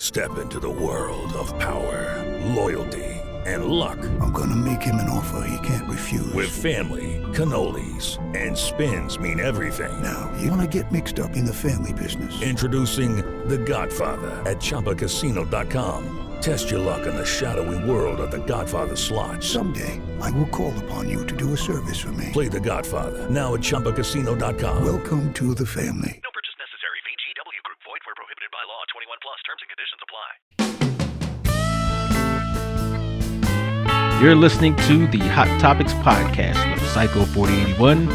Step into the world of power, loyalty, and luck. I'm gonna make him an offer he can't refuse. With family, cannolis, and spins mean everything. Now, you wanna get mixed up in the family business. Introducing The Godfather at ChumbaCasino.com. Test your luck in the shadowy world of The Godfather slot. Someday, I will call upon you to do a service for me. Play The Godfather now at ChumbaCasino.com. Welcome to the family. No purchase necessary. VGW Group. Void where prohibited by law. 21 plus. Terms and conditions apply. You're listening to the Hot Topics podcast with Psycho4081,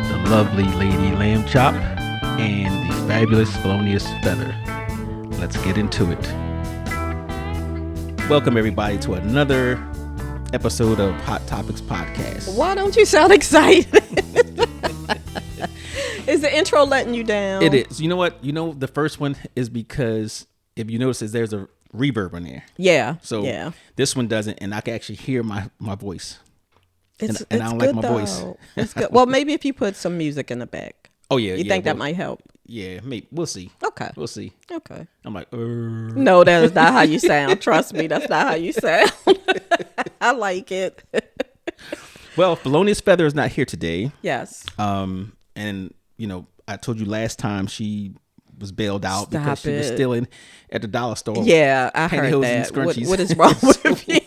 the lovely lady Lamb Chop, and the fabulous Felonious Feather. Let's get into it. Welcome everybody to another episode of Hot Topics podcast. Why don't you sound excited? Is the intro letting you down? It is. You know what? You know the first one is because if you notice, there's a reverb in there. Yeah. So yeah. This one doesn't, and I can actually hear my voice. It's I don't good like my voice. It's good. Well, maybe if you put some music in the back. Oh yeah. You think that might help? Yeah, maybe. We'll see. Okay. We'll see. Okay. I'm like, No, that is not how you sound. Trust me, that's not how you sound. I like it. Well, Felonious Feather is not here today. Yes. And you know, I told you last time she was bailed out because she was Stop it. stealing at the dollar store. Yeah, I heard pantyhose and that. scrunchies. What is wrong with you?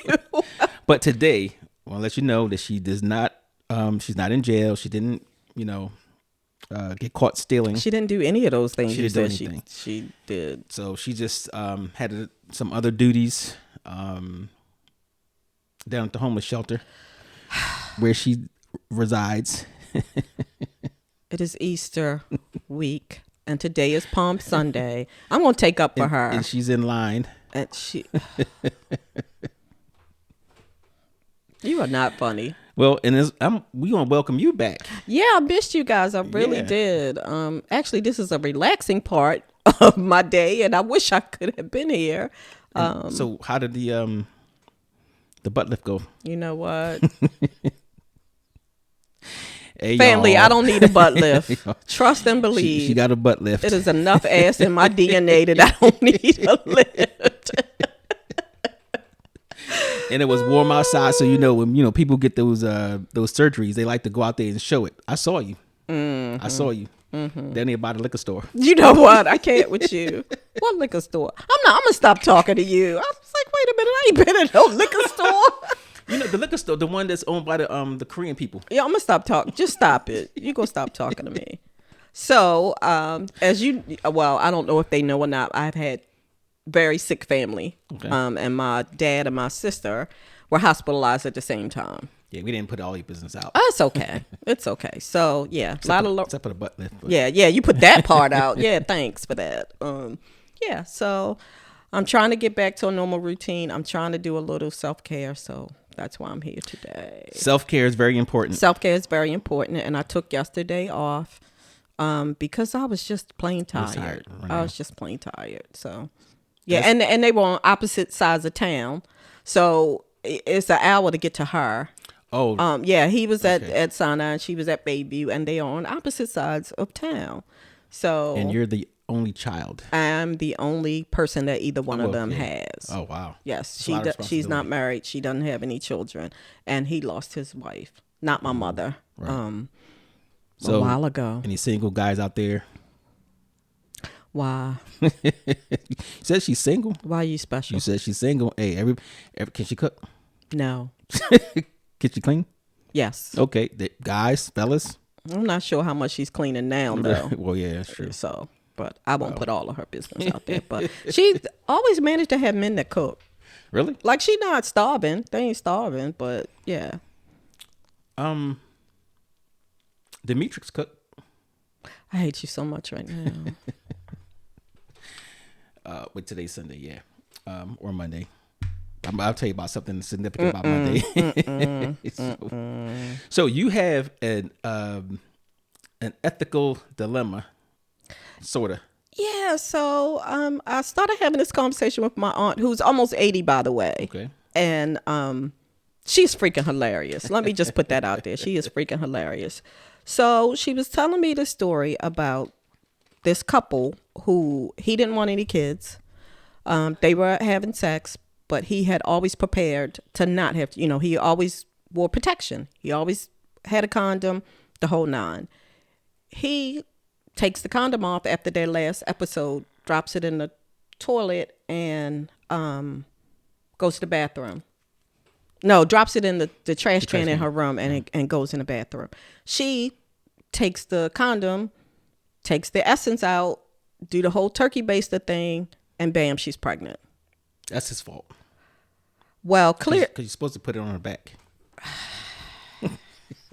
But today, I want to let you know that she does not. She's not in jail. She didn't, get caught stealing. She didn't do any of those things. She you didn't do said anything. she did. So she just had some other duties down at the homeless shelter where she resides. It is Easter week, and today is Palm Sunday. I'm gonna take up for her. And she's in line. And she, you are not funny. Well, and we gonna welcome you back. Yeah, I missed you guys. I really Yeah. did. Actually, this is a relaxing part of my day, and I wish I could have been here. So how did the butt lift go? You know what? Hey, Family, y'all. I don't need a butt lift. Trust and believe. She got a butt lift. It is enough ass in my DNA that I don't need a lift. And it was warm outside, so when people get those surgeries, they like to go out there and show it. I saw you. Mm-hmm. I saw you. Mm-hmm. Down there by the liquor store. You know what? I can't with you. What liquor store? I'm gonna stop talking to you. I was like, wait a minute, I ain't been in no liquor store. You know the liquor store, the one that's owned by the Korean people. Yeah, I'm gonna stop talking. Just stop it. You gonna stop talking to me. So, I don't know if they know or not. I've had very sick family, Okay. and my dad and my sister were hospitalized at the same time. Yeah, we didn't put all your business out. It's okay. It's okay. So yeah, Except for the butt lift. But. Yeah, you put that part out. Yeah, thanks for that. Yeah, so I'm trying to get back to a normal routine. I'm trying to do a little self-care, so that's why I'm here today. Self-care is very important. Self-care is very important, and I took yesterday off because I was just plain tired. I was just plain tired. So yeah, and they were on opposite sides of town, so it's an hour to get to her. Oh, Yeah, he was at Sinai and she was at Bayview, and they are on opposite sides of town. So and you're the only child. I'm the only person that either one of them has. Oh, wow. Yes, That's a lot of she's not responsibility. married. She doesn't have any children, and he lost his wife, not my mother. Right. A while ago. Any single guys out there? Why? You said she's single. Why are you special? You said she's single. Hey, every can she cook? No. Can she clean? Yes. Okay, guys, fellas. I'm not sure how much she's cleaning now, though. Well, yeah, that's true. So, but I won't put all of her business out there. But she's always managed to have men that cook. Really? Like, she not starving. They ain't starving, but yeah. Demetrix cook. I hate you so much right now. With today's Sunday, yeah, or Monday. I'll tell you about something significant about Monday. So you have an ethical dilemma, sorta. Yeah, so I started having this conversation with my aunt, who's almost 80, by the way. Okay. And she's freaking hilarious. Let me just put that out there. She is freaking hilarious. So she was telling me the story about this couple who he didn't want any kids. They were having sex, but he had always prepared to not have, he always wore protection. He always had a condom, the whole nine. He takes the condom off after their last episode, drops it in the toilet, and goes to the bathroom. No, drops it in the trash can in her room and goes in the bathroom. She takes the condom, takes the essence out, do the whole turkey baster thing, and bam, she's pregnant. That's his fault. Well, clear. Because you're supposed to put it on her back.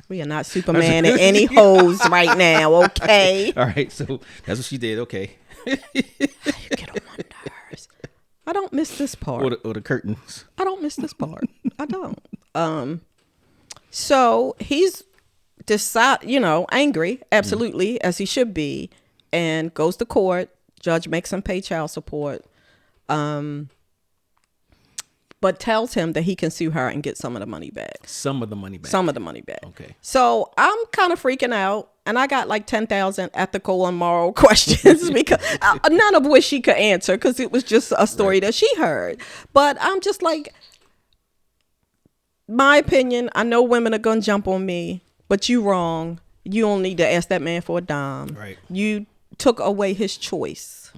We are not Superman in any hose right now, okay? All right, so that's what she did, okay. You get on my nerves. I don't miss this part. Or the curtains. I don't miss this part. I don't. So he's angry, absolutely, as he should be, and goes to court. Judge makes him pay child support, but tells him that he can sue her and get some of the money back. Some of the money back. Some of the money back. Okay. So I'm kind of freaking out, and I got like 10,000 ethical and moral questions because none of which she could answer because it was just a story that she heard. But I'm just like, my opinion, I know women are going to jump on me, but you wrong. You don't need to ask that man for a dime. Right. You took away his choice,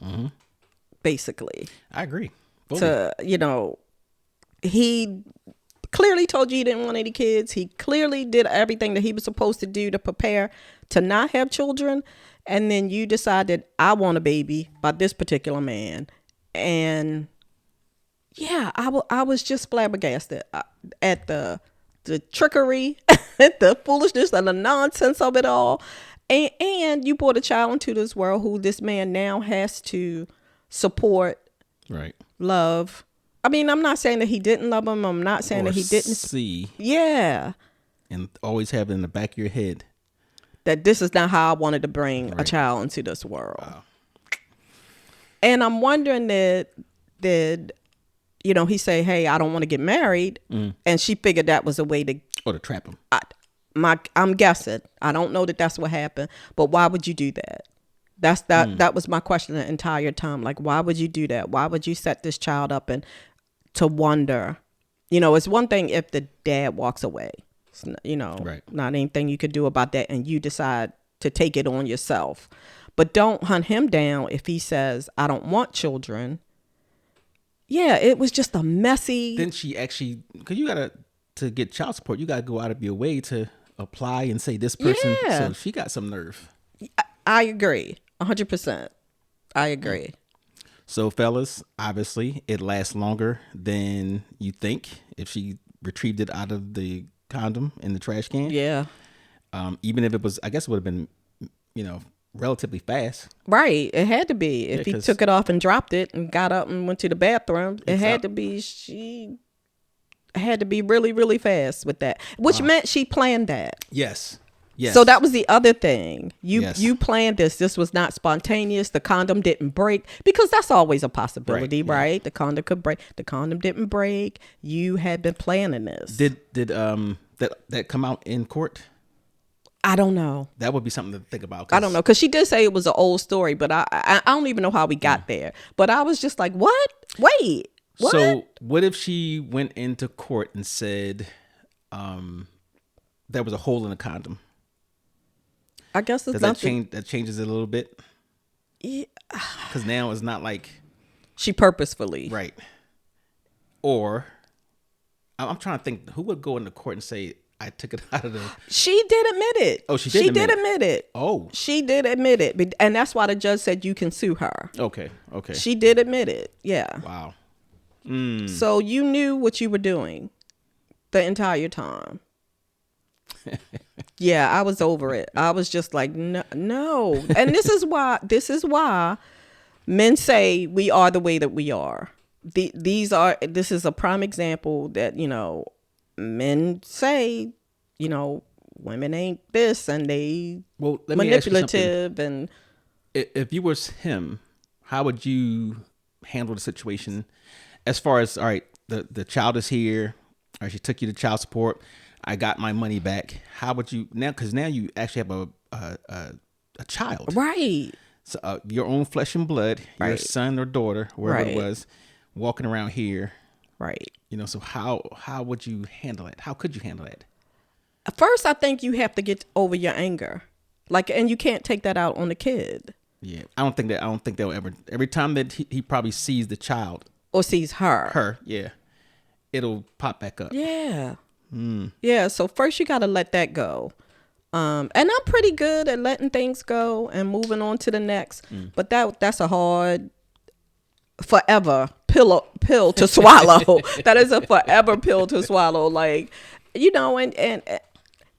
basically. I agree. Fully. He clearly told you he didn't want any kids. He clearly did everything that he was supposed to do to prepare to not have children. And then you decided, I want a baby by this particular man. And yeah, I was just flabbergasted at the trickery, the foolishness and the nonsense of it all. And you brought a child into this world who this man now has to support, right? Love. I mean, I'm not saying that he didn't love him. I'm not saying that he didn't see. Yeah. And always have it in the back of your head that this is not how I wanted to bring a child into this world. Wow. And I'm wondering did he say, hey, I don't want to get married. And she figured that was a way to trap him. I'm guessing. I don't know that that's what happened, but why would you do that? That was my question the entire time. Like, why would you do that? Why would you set this child up and to wonder? It's one thing if the dad walks away. It's not, not anything you could do about that, and you decide to take it on yourself. But don't hunt him down if he says, I don't want children. Yeah, it was just a messy. Then she actually, because to get child support, you got to go out of your way to apply and say this person. Yeah. So she got some nerve. I agree. 100%. I agree. So fellas, obviously it lasts longer than you think if she retrieved it out of the condom in the trash can. Yeah. Even if it was, I guess it would have been, relatively fast. Right. It had to be. If he took it off and dropped it and got up and went to the bathroom, it had to be, she had to be really, really fast with that, which meant she planned that. Yes. Yes. So that was the other thing. You planned this. This was not spontaneous. The condom didn't break, because that's always a possibility, right? The condom could break. The condom didn't break. You had been planning this. Did that come out in court? I don't know. That would be something to think about. I don't know, because she did say it was an old story, but I don't even know how we got there. But I was just like, what? Wait, what? So what if she went into court and said there was a hole in the condom? I guess it's that changes it a little bit? Yeah. Because now it's not like she purposefully. Right. Or I'm trying to think, who would go into court and say, I took it out of the... She did admit it. Oh, she did admit it. Oh. She did admit it. And that's why the judge said you can sue her. Okay. She did admit it. Yeah. Wow. So you knew what you were doing the entire time. Yeah, I was over it. I was just like, no. And this is why men say we are the way that we are. This is a prime example that, men say, women ain't this, and they manipulative. And if you was him, how would you handle the situation as far as, all right, the child is here, or she took you to child support, I got my money back. How would you now? Because now you actually have a child, right? So, your own flesh and blood, your Right. son or daughter, wherever Right. it was, walking around here. Right. So how would you handle it? How could you handle that? First, I think you have to get over your anger. And you can't take that out on the kid. Yeah, I don't think they'll ever. Every time that he probably sees the child Or sees her. yeah, it'll pop back up. Yeah. Yeah. So first you got to let that go. And I'm pretty good at letting things go and moving on to the next. But that's a hard, forever pill to swallow. That is a forever pill to swallow.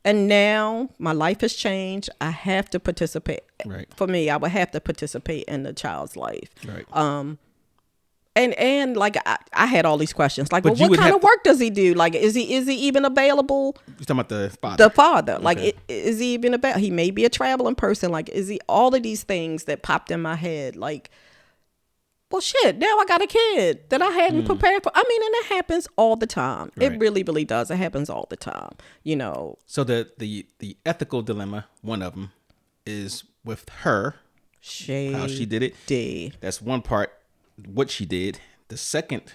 And now my life has changed. I have to participate. Right. For me, I would have to participate in the child's life. Right. And I had all these questions. What you would kind have of work does he do? Is he even available? You're talking about the father. The father. Okay. Is he even about? He may be a traveling person. Is he? All of these things that popped in my head. Well, shit. Now I got a kid that I hadn't prepared for. And it happens all the time. Right. It really, really does. It happens all the time. So the ethical dilemma, one of them, is with her. How she did it. That's one part. What she did. The second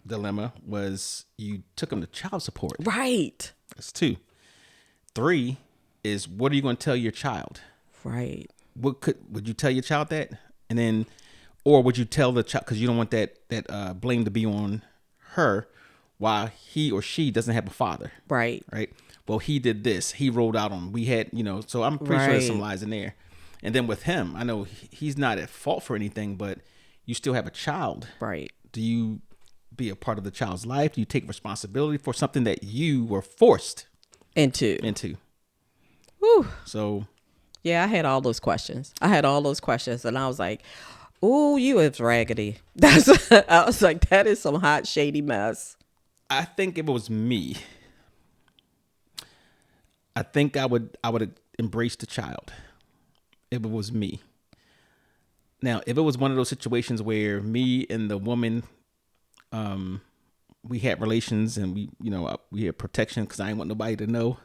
dilemma was you took him to child support. Right. That's 2. 3 is what are you going to tell your child? Right. Would you tell your child that? And then, or would you tell the child, because you don't want that blame to be on her while he or she doesn't have a father. Right. Right. Well, he did this. He rolled out on. We had, so I'm pretty sure there's some lies in there. And then with him, I know he's not at fault for anything, but you still have a child. Right. Do you be a part of the child's life? Do you take responsibility for something that you were forced into? Whew. So. Yeah, I had all those questions. And I was like, "Ooh, you is raggedy." I was like, "That is some hot, shady mess." I think if it was me, I think I would embrace the child. If it was me. Now, if it was one of those situations where me and the woman, we had relations and we had protection because I didn't want nobody to know.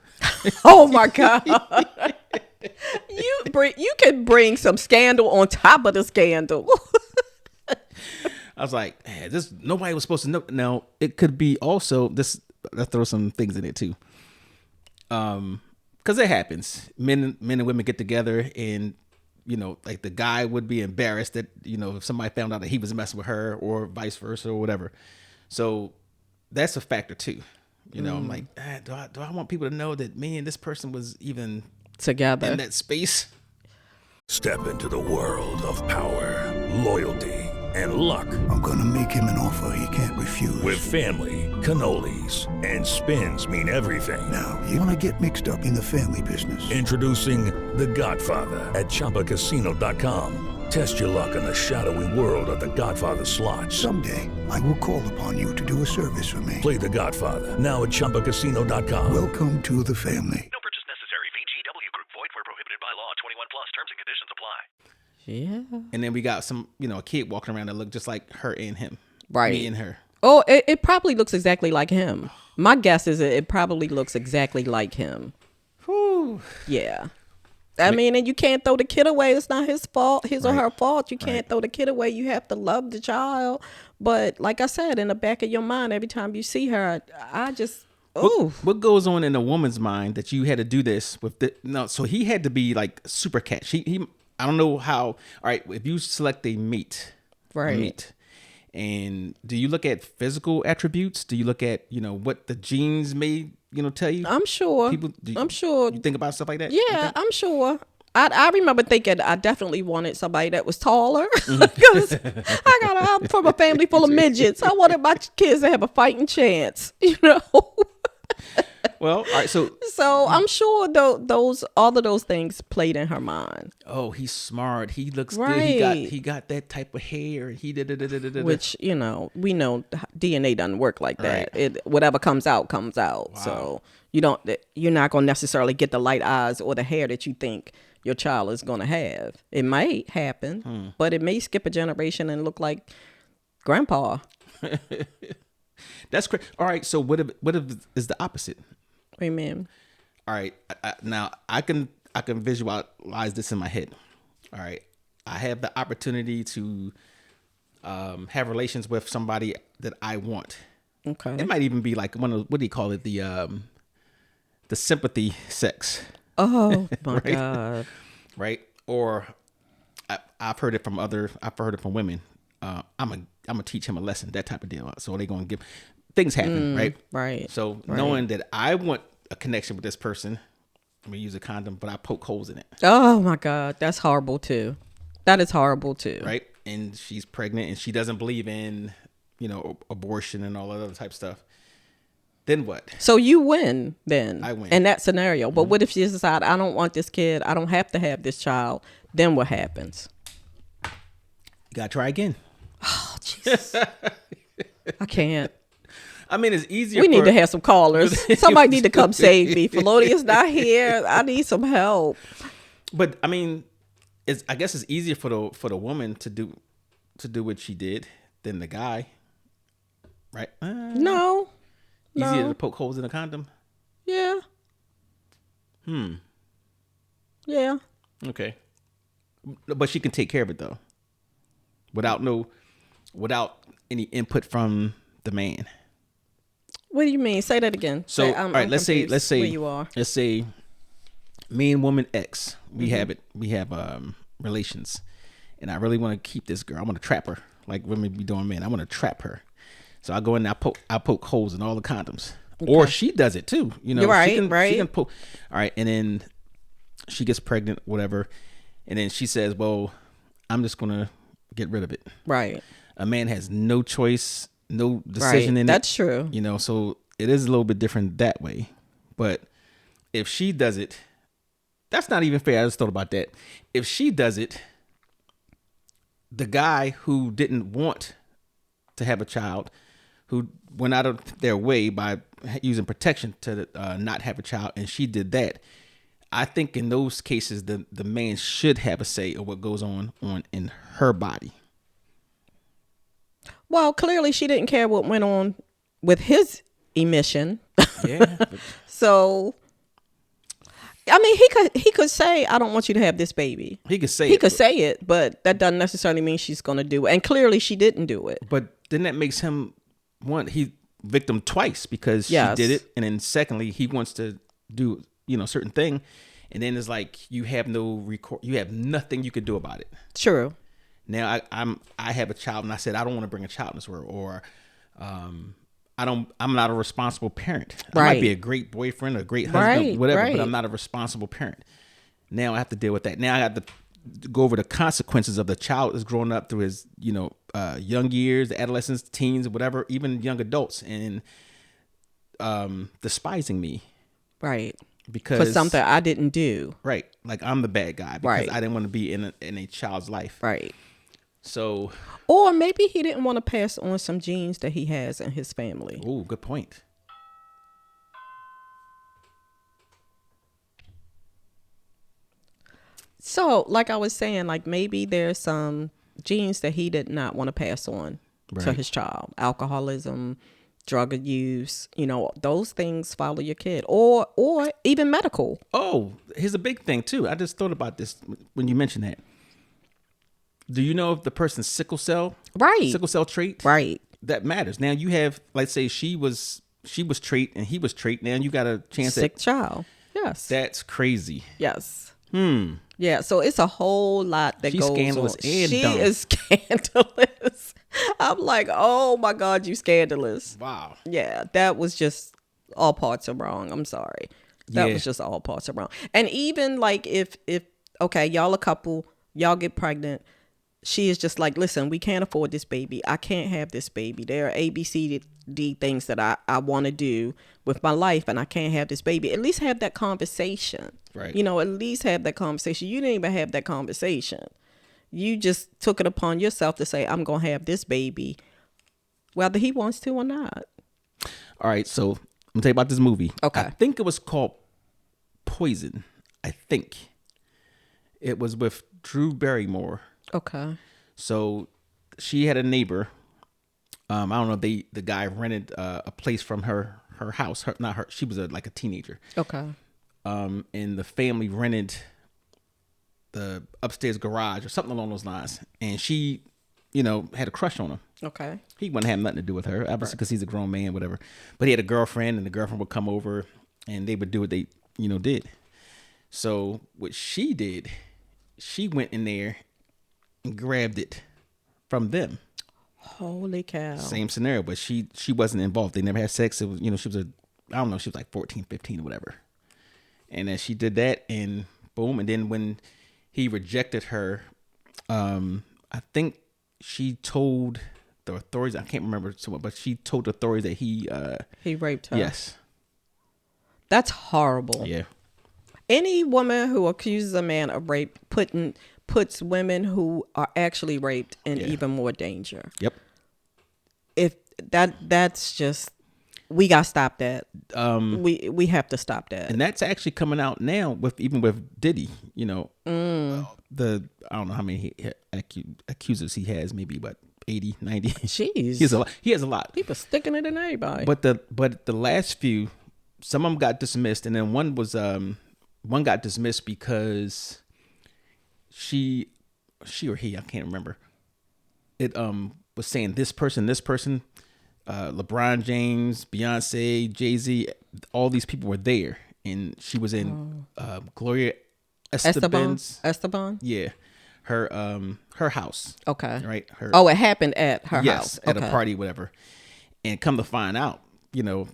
Oh my God. You could bring some scandal on top of the scandal. I was like, nobody was supposed to know. Now, it could be also this. Let's throw some things in it too. Because it happens. Men and women get together and, the guy would be embarrassed that, if somebody found out that he was messing with her or vice versa or whatever. So that's a factor too. I'm like, do I want people to know that me and this person was even together in that space? Step into the world of power, loyalty, and luck. I'm gonna make him an offer he can't refuse. With family, cannolis, and spins mean everything. Now, you wanna get mixed up in the family business. Introducing The Godfather at ChumbaCasino.com. Test your luck in the shadowy world of The Godfather slot. Someday, I will call upon you to do a service for me. Play The Godfather now at ChumbaCasino.com. Welcome to the family. No purchase necessary. VGW Group. Void where prohibited by law. 21 plus. Terms and conditions apply. Yeah. And then we got some, a kid walking around that looked just like her and him. Right. Me and her. Oh, it probably looks exactly like him. My guess is it probably looks exactly like him. Whew. Yeah. And you can't throw the kid away. It's not his fault, his or her fault. You can't throw the kid away. You have to love the child. But like I said, in the back of your mind, every time you see her, I just, What goes on in a woman's mind that you had to do this with? So he had to be like super catch. He I don't know how. All right, if you select a meat, and do you look at physical attributes? Do you look at what the genes may tell you? I'm sure. I'm sure. You think about stuff like that? Yeah, I'm sure. I remember thinking I definitely wanted somebody that was taller because I'm from a family full of midgets. I wanted my kids to have a fighting chance, Well, all right. So I'm sure all of those things played in her mind. Oh, he's smart. He looks good. He got that type of hair. He did. Which we know DNA doesn't work like that. Right. Whatever comes out comes out. Wow. So you're not gonna necessarily get the light eyes or the hair that you think your child is gonna have. It might happen, but it may skip a generation and look like grandpa. That's crazy. All right. So what if is the opposite? Amen. All right. Now I can visualize this in my head. All right. I have the opportunity to have relations with somebody that I want. Okay. It might even be like one of, what do you call it? The sympathy sex. Oh my Right? God. Right? Or I've heard it from women. I'm gonna teach him a lesson, that type of deal. So they're gonna give things happen, right? Right. So knowing that I want a connection with this person, I'm gonna use a condom, but I poke holes in it. Oh my God. That's horrible too. That is horrible too. Right? And she's pregnant and she doesn't believe in, abortion and all that other type of stuff. Then what? So you win then. I win. In that scenario. But what if she decide I don't want this kid, I don't have to have this child? Then what happens? You gotta try again. Oh Jesus. I can't. I mean, it's easier. We need to have some callers. Somebody need to come save me. Felonious not here. I need some help. But I mean, I guess it's easier for the woman to do what she did than the guy, right? No. Easier to poke holes in a condom. Yeah. Yeah. Okay. But she can take care of it though, without any input from the man. What do you mean? Say that again. So, I'm all right, let's say where you are. Let's say me and woman X, we have relations, and I really want to keep this girl. I want to trap her like women be doing men. I want to trap her. So I go in and I poke holes in all the condoms. Okay. Or she does it too. You're right, She can poke. All right, and then she gets pregnant, whatever, and then she says, "Well, I'm just gonna get rid of it." Right. A man has no choice, no decision in it. That's true. So it is a little bit different that way. But if she does it, that's not even fair. I just thought about that. If she does it, the guy who didn't want to have a child, who went out of their way by using protection to not have a child, and she did that, I think in those cases, the man should have a say of what goes on in her body. Well, clearly she didn't care what went on with his emission. Yeah. So, I mean, he could say, "I don't want you to have this baby." He could say it, but that doesn't necessarily mean she's going to do it. And clearly she didn't do it. But then that makes him he victim twice because Yes. she did it, and then secondly he wants to do certain thing, and then it's like you have no you have nothing you could do about it. True. Now I have a child and I said I don't want to bring a child in this world, or I'm not a responsible parent. I might be a great boyfriend, a great husband, whatever, but I'm not a responsible parent. Now I have to deal with that. Now I have to go over the consequences of the child that's growing up through his young years, adolescence, teens, whatever, even young adults, and despising me. Right. Because for something I didn't do. Right. Like I'm the bad guy because I didn't want to be in a child's life. Right. So. Or maybe he didn't want to pass on some genes that he has in his family. Oh, good point. So, like I was saying, like maybe there's some genes that he did not want to pass on to his child. Alcoholism, drug use, those things follow your kid, or even medical. Oh, here's a big thing too. I just thought about this when you mentioned that. Do you know if the person's sickle cell trait? Right. That matters. Now you have, let's say she was trait and he was trait. Now you got a chance sick child. Yes. That's crazy. Yes. Yeah. So it's a whole lot that goes scandalous on. And she dumb. is scandalous. I'm like, oh my God, you scandalous. Wow. Yeah. That was just all parts are wrong. I'm sorry. That was just all parts are wrong. And even like if okay, y'all a couple, y'all get pregnant. She is just like, listen, we can't afford this baby. I can't have this baby. There are A, B, C, D things that I want to do with my life, and I can't have this baby. At least have that conversation. Right. At least have that conversation. You didn't even have that conversation. You just took it upon yourself to say, I'm going to have this baby, whether he wants to or not. All right. So I'm going to tell you about this movie. Okay. I think it was called Poison. I think it was with Drew Barrymore. Okay. So she had a neighbor. I don't know. The guy rented a place from her house. She was like a teenager. Okay. And the family rented the upstairs garage or something along those lines, and she, you know, had a crush on him. Okay. He wouldn't have nothing to do with her, obviously, because he's a grown man, whatever. But he had a girlfriend, and the girlfriend would come over, and they would do what they, you know, did. So what she did, she went in there and grabbed it from them. Holy cow. Same scenario, but she wasn't involved. They never had sex. It was, you know, she was I don't know, she was like 14, 15 or whatever. And then she did that, and boom. And then when he rejected her, I think she told the authorities, I can't remember so much, but she told the authorities that he raped her. Yes. That's horrible. Yeah. Any woman who accuses a man of rape puts women who are actually raped in even more danger. Yep. If that's just, we gotta stop that. We have to stop that. And that's actually coming out now with Diddy. You know, I don't know how many accusers he has. Maybe what 80, 90. Jeez, he has a lot. People sticking it in everybody. But the last few, some of them got dismissed, and then one got dismissed because she or he, I can't remember. It was saying this person, LeBron James, Beyonce, Jay-Z, all these people were there, and she was in Gloria Esteban. Yeah, her house. Okay, right. It happened at her house. Yes, at a party, whatever. And come to find out, you know,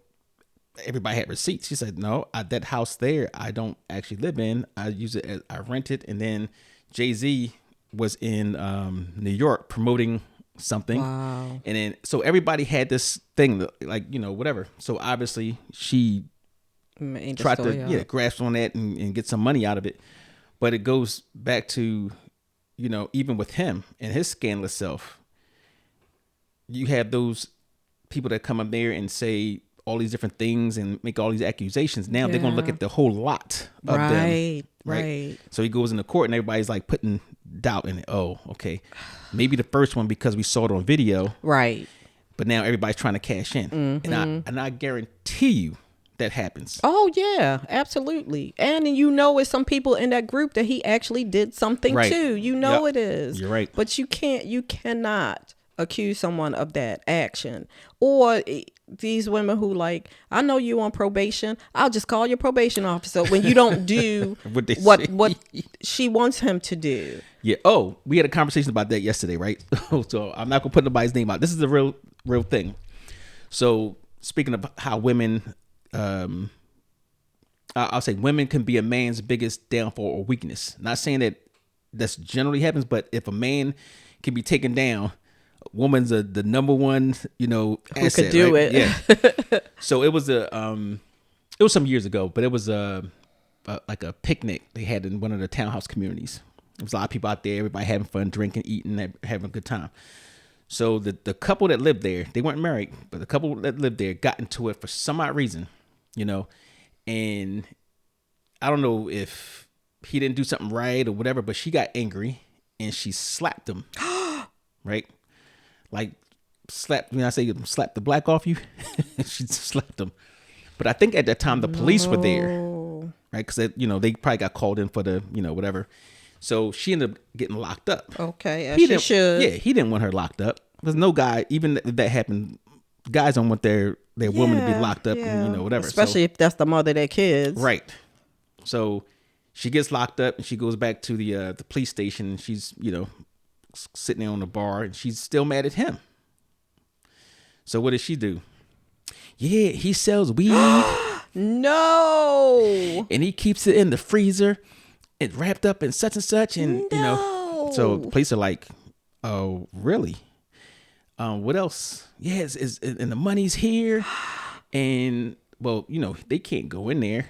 everybody had receipts. She said, "No, that house there, I don't actually live in. I use it as I rent it." And then Jay-Z was in New York promoting something. Wow. And then so everybody had this thing that, like, you know, whatever. So obviously she tried to grasp on that and get some money out of it. But it goes back to, you know, even with him and his scandalous self, you have those people that come up there and say all these different things and make all these accusations. Now they're going to look at the whole lot of them. Right. So he goes into court and everybody's like putting doubt in it. Oh, okay. Maybe the first one because we saw it on video. Right. But now everybody's trying to cash in. Mm-hmm. And I guarantee you that happens. Oh, yeah, absolutely. And you know, it's some people in that group that he actually did something to. You know, it is. You're right. But you cannot accuse someone of that action. Or these women who like, I know you on probation, I'll just call your probation officer when you don't do what she wants him to do. Yeah. Oh, we had a conversation about that yesterday, right? So I'm not gonna put nobody's name out. This is a real thing. So speaking of how women, I'll say women can be a man's biggest downfall or weakness. Not saying that's generally happens, but if a man can be taken down, woman's the number one, you know, who asset, could do right? it. Yeah. So it was some years ago, but it was like a picnic they had in one of the townhouse communities. There was a lot of people out there, everybody having fun, drinking, eating, having a good time. So the couple that lived there, they weren't married, but the couple that lived there got into it for some odd reason, you know, and I don't know if he didn't do something right or whatever, but she got angry and she slapped him, right? Like slapped, when I say slap the black off you, she slapped him. But I think at that time the police were there, right? Because, you know, they probably got called in for the, you know, whatever. So she ended up getting locked up. Okay, as she should. Yeah, he didn't want her locked up. There's no guy, even if that happened, guys don't want their woman to be locked up and, you know, whatever. Especially if that's the mother of their kids. Right. So she gets locked up and she goes back to the police station and she's, you know, sitting there on the bar and she's still mad at him. So what does she do? Yeah, he sells weed. No. And he keeps it in the freezer and wrapped up in such and such. And, you know, so the police are like, oh, really? What else? Yes, and the money's here. And, well, you know, they can't go in there.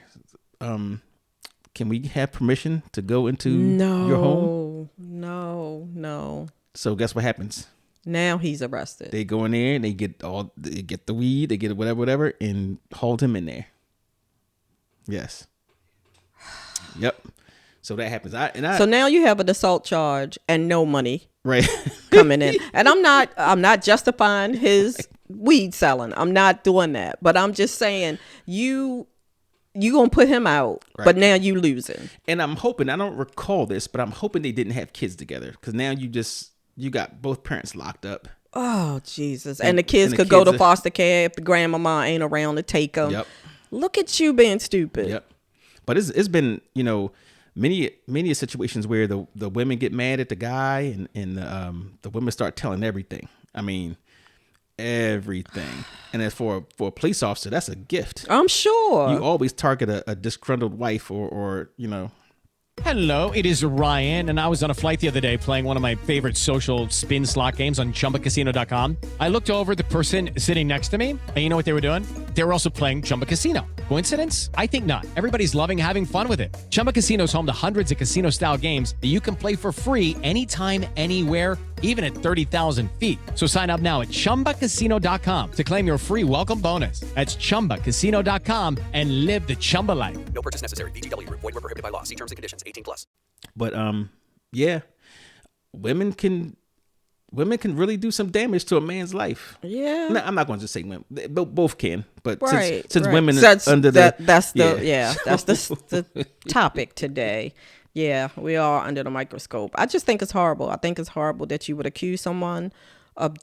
Can we have permission to go into your home? No. So guess what happens? Now he's arrested. They go in there and they get the weed, they get whatever, and hold him in there. Yes. Yep. So that happens. So now you have an assault charge and no money, right, coming in. And I'm not justifying his weed selling. I'm not doing that. But I'm just saying, you you gonna put him out, Right. but now you losing. And I'm hoping, I don't recall this, but I'm hoping they didn't have kids together, because now you got both parents locked up. Oh, Jesus. And the kids and the could go kids to are- foster care if the grandmama ain't around to take them. Yep. Look at you being stupid. Yep. But it's been, many situations where the women get mad at the guy, and the women start telling everything. I mean, everything. And as for a police officer, that's a gift. I'm sure. You always target a disgruntled wife or Hello, it is Ryan, and I was on a flight the other day playing one of my favorite social spin slot games on ChumbaCasino.com. I looked over at the person sitting next to me, and you know what they were doing? They were also playing Chumba Casino. Coincidence? I think not. Everybody's loving having fun with it. Chumba Casino is home to hundreds of casino-style games that you can play for free anytime, anywhere, even at 30,000 feet. So sign up now at ChumbaCasino.com to claim your free welcome bonus. That's ChumbaCasino.com and live the Chumba life. No purchase necessary. VGW Group. Void were prohibited by law. See terms and conditions. 18+. But yeah, women can really do some damage to a man's life. Yeah. No, I'm not going to just say women. Both can, but Right. since right. women That's, are under that's yeah. that's the topic today. Yeah, we are under the microscope. I just think it's horrible. I think it's horrible that you would accuse someone of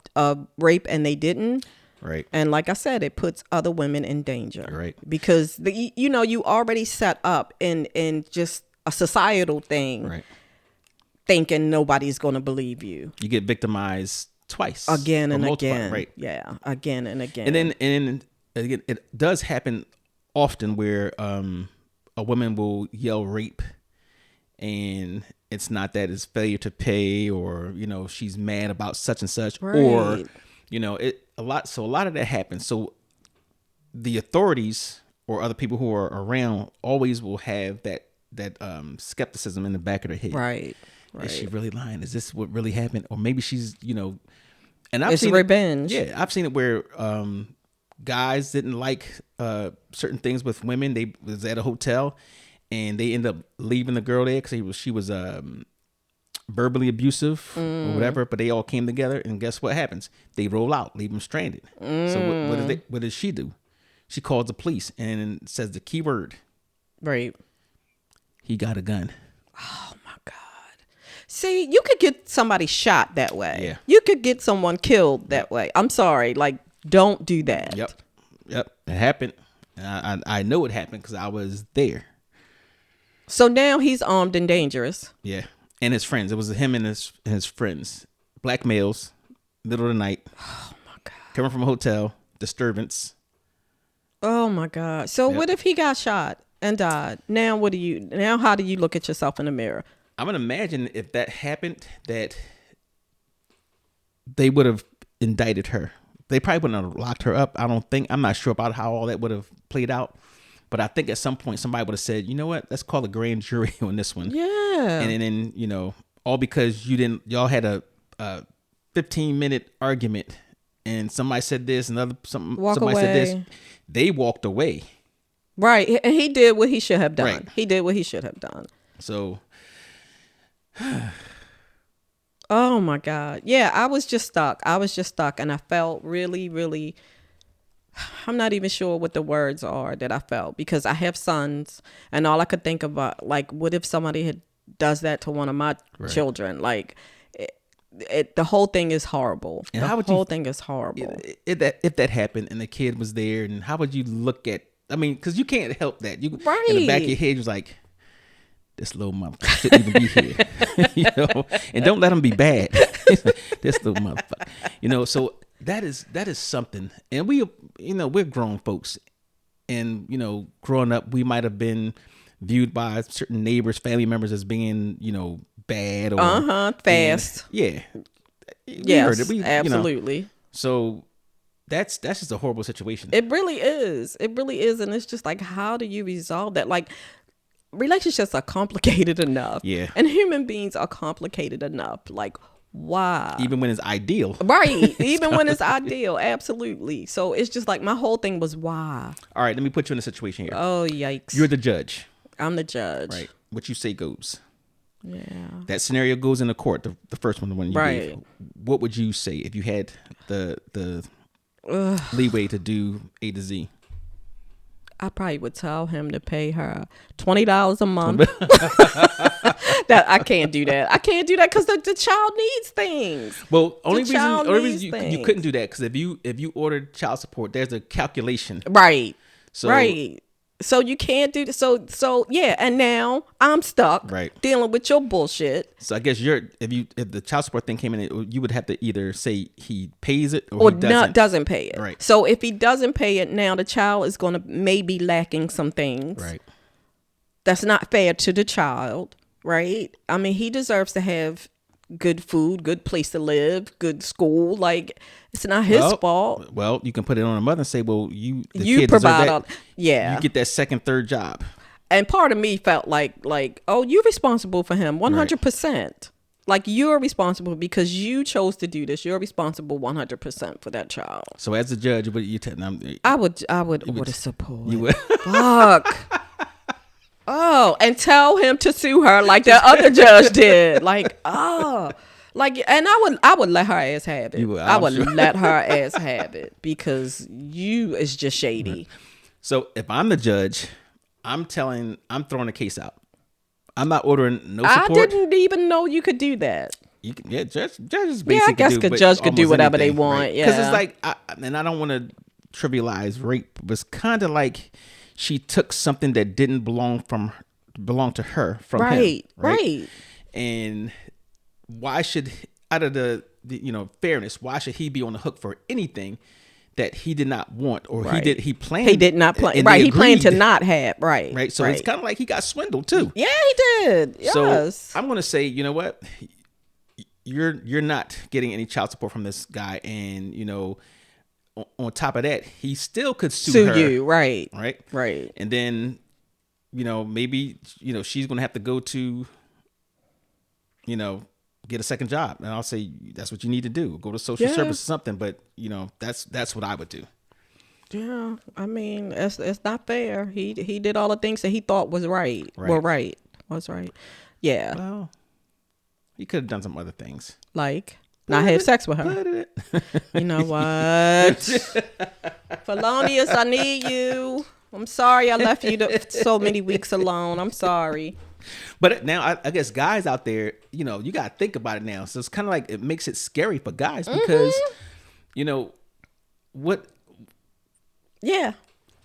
rape and they didn't. Right. And like I said, it puts other women in danger. Right. Because you already set up in just a societal thing, Right. thinking nobody's going to believe you. You get victimized twice, Again or and multiple, again. right? Yeah, again and again. And then again, it does happen often where a woman will yell rape, and it's not that, it's failure to pay, or she's mad about such and such, or Right. a lot of that happens. So the authorities or other people who are around always will have that skepticism in the back of their head. Right. Is she really lying? Is this what really happened? Or maybe she's, and I've It's seen revenge. I've seen it where guys didn't like certain things with women. They was at a hotel and they end up leaving the girl there because she was verbally abusive or whatever. But they all came together, and guess what happens? They roll out, leave them stranded. So what does she do? She calls the police and says the key word. Right. He got a gun. Oh my God. See, you could get somebody shot that way. Yeah. You could get someone killed that way. I'm sorry. Like, don't do that. Yep. It happened. I know it happened because I was there. So now he's armed and dangerous. Yeah, and his friends. It was him and his friends. Black males, middle of the night. Oh my God. Coming from a hotel, disturbance. Oh my God. So what if he got shot and died? Now how do you look at yourself in the mirror? I'm gonna imagine if that happened, that they would have indicted her. They probably wouldn't have locked her up. I'm not sure about how all that would have played out. But I think at some point somebody would have said, you know what, let's call a grand jury on this one. Yeah. And then, all because y'all had a 15-minute argument and somebody said this and somebody said this. They walked away. Right. And he did what he should have done. Right. He did what he should have done. So oh my God. Yeah, I was just stuck. And I felt really, really, I'm not even sure what the words are that I felt, because I have sons and all I could think about, like, what if somebody does that to one of my children? Like, the whole thing is horrible. And the how would whole thing is horrible. if that happened and the kid was there, and how would you look at? I mean, because you can't help that. You in the back of your head, you're like, this little motherfucker shouldn't even be here, And don't let him be bad. This little motherfucker, So that is something. And we're grown folks, and growing up, we might have been viewed by certain neighbors, family members as being, bad or fast. Yeah. Yes, we heard it. absolutely. So that's just a horrible situation. It really is. And it's just like, how do you resolve that? Like, relationships are complicated enough. Yeah. And human beings are complicated enough. Like, why? Even when it's ideal. Right. Even when it's ideal. Absolutely. So it's just like, my whole thing was why. All right, let me put you in a situation here. Oh, yikes. You're the judge. I'm the judge. Right. What you say goes. Yeah. That scenario goes into court, the first one, the one you Right. gave. What would you say if you had the leeway to do A to Z? I probably would tell him to pay her $20 a month. That I can't do that. I can't do that because the child needs things. Well, only reason you couldn't do that because if you ordered child support, there's a calculation. Right. So, right. So you can't do this. So yeah, and now I'm stuck dealing with your bullshit. So I guess if the child support thing came in, you would have to either say he pays it or he doesn't pay it. Right. So if he doesn't pay it, now the child is going to maybe lacking some things. Right. That's not fair to the child, right? I mean, he deserves to have good food, good place to live, good school. Like, it's not his fault. Well, you can put it on a mother and say, well, you provide all, you get that second, third job. And part of me felt like, oh, you're responsible for him 100%. Right. Like, you're responsible because you chose to do this. You're responsible 100% for that child. So as a judge, what you tell them? I would order support. You would. Fuck. Oh, and tell him to sue her like that other judge did. Like, and I would let her ass have it. I would let her ass have it because you is just shady. So if I'm the judge, I'm throwing the case out. I'm not ordering no support. I didn't even know you could do that. You can, judges basically I guess do, judge could do whatever anything, they want. Right? Yeah, because it's like, and I don't want to trivialize rape, but it's kind of like she took something that didn't belong to her from him. Right. And why should, out of the fairness, why should he be on the hook for anything that he did not want or he did not plan? Right. He planned to not have. Right. So it's kind of like he got swindled too. Yeah, he did. Yes. So I'm going to say, you know what? You're not getting any child support from this guy, and on top of that, he still could sue her. You, right. And then, maybe, she's going to have to go to, get a second job. And I'll say, that's what you need to do. Go to social service or something. But, that's what I would do. Yeah. I mean, it's not fair. He did all the things that he thought was right. Was right. Yeah. Well, he could have done some other things. Like? Not have sex with her. You know what? Felonious, I need you. I'm sorry I left you so many weeks alone. I'm sorry. But now I guess guys out there, you got to think about it now. So it's kind of like it makes it scary for guys because, what? Yeah.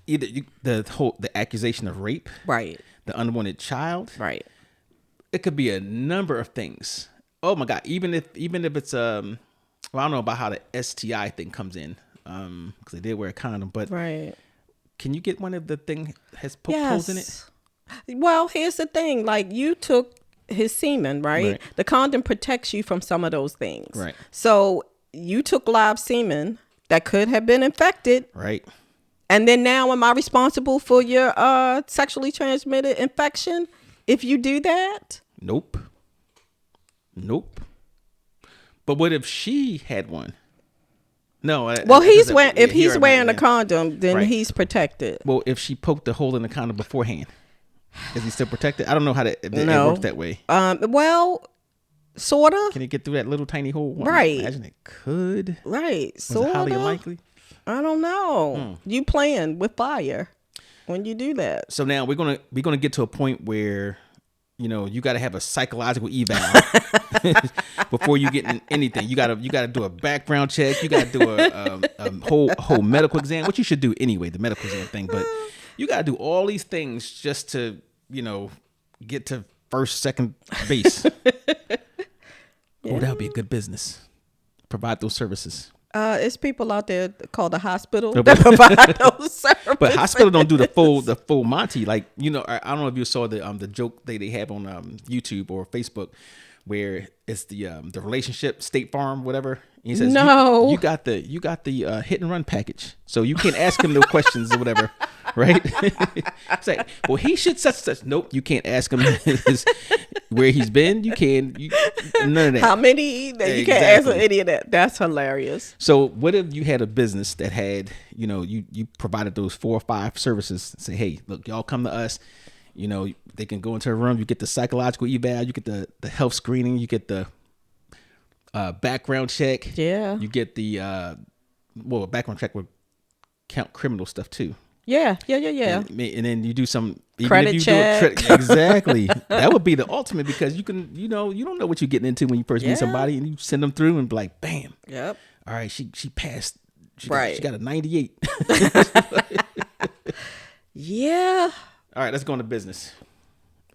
Either the accusation of rape. Right. The unwanted child. Right. It could be a number of things. Oh my God! Even if it's I don't know about how the STI thing comes in because they did wear a condom, but can you get one if the thing has holes in it? Well, here's the thing: like you took his semen, right? The condom protects you from some of those things, right? So you took live semen that could have been infected, right? And then now, am I responsible for your sexually transmitted infection if you do that? Nope. But what if she had one? No. Well, he's wearing a condom, then he's protected. Well, if she poked the hole in the condom beforehand, is he still protected? I don't know how it works that way. Well, sort of. Can it get through that little tiny hole? Well, right. I imagine it could. Right. Sort of. Highly unlikely. I don't know. You playing with fire when you do that. So now we're gonna get to a point where you got to have a psychological eval before you get in anything. You got to do a background check. You got to do a whole medical exam, which you should do anyway, the medical exam thing. But you got to do all these things just to get to first, second base. Oh, that would be a good business. Provide those services. It's people out there called the hospital that provide those services. But hospital don't do the full Monty. Like, I don't know if you saw the joke they have on YouTube or Facebook where it's the relationship State Farm, whatever. And he says, no, you got the hit and run package. So you can't ask him no questions or whatever. Right? It's like, well, he should such. Nope, you can't ask him where he's been. You none of that. How many? You can't ask him any of that. That's hilarious. So what if you had a business that had, you provided those 4 or 5 services? Say, hey, look, y'all come to us. They can go into a room. You get the psychological eval. You get the health screening. You get the background check. Yeah. You get the background check would count criminal stuff too. Yeah. And then you do some even credit if you check. Do exactly. That would be the ultimate because you can, you don't know what you're getting into when you first meet somebody, and you send them through and be like, bam. Yep. All right, she passed. She Right. got a 98. Yeah. All right, let's go into business.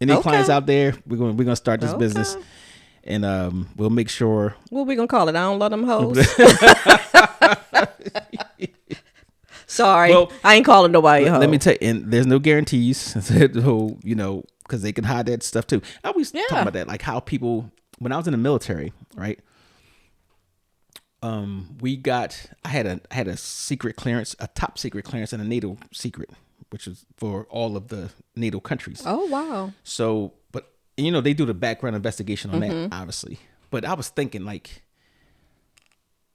Any clients out there? We're gonna start this business, and we'll make sure. What we gonna call it? I don't love them hoes. Sorry, Well, I ain't calling nobody a hoe. Let me tell you, and there's no guarantees. So, because they can hide that stuff too. I always talk about that, like how people. When I was in the military, right? I had a secret clearance, a top secret clearance, and a NATO secret, which is for all of the NATO countries. Oh wow! So, but they do the background investigation on that, obviously. But I was thinking, like,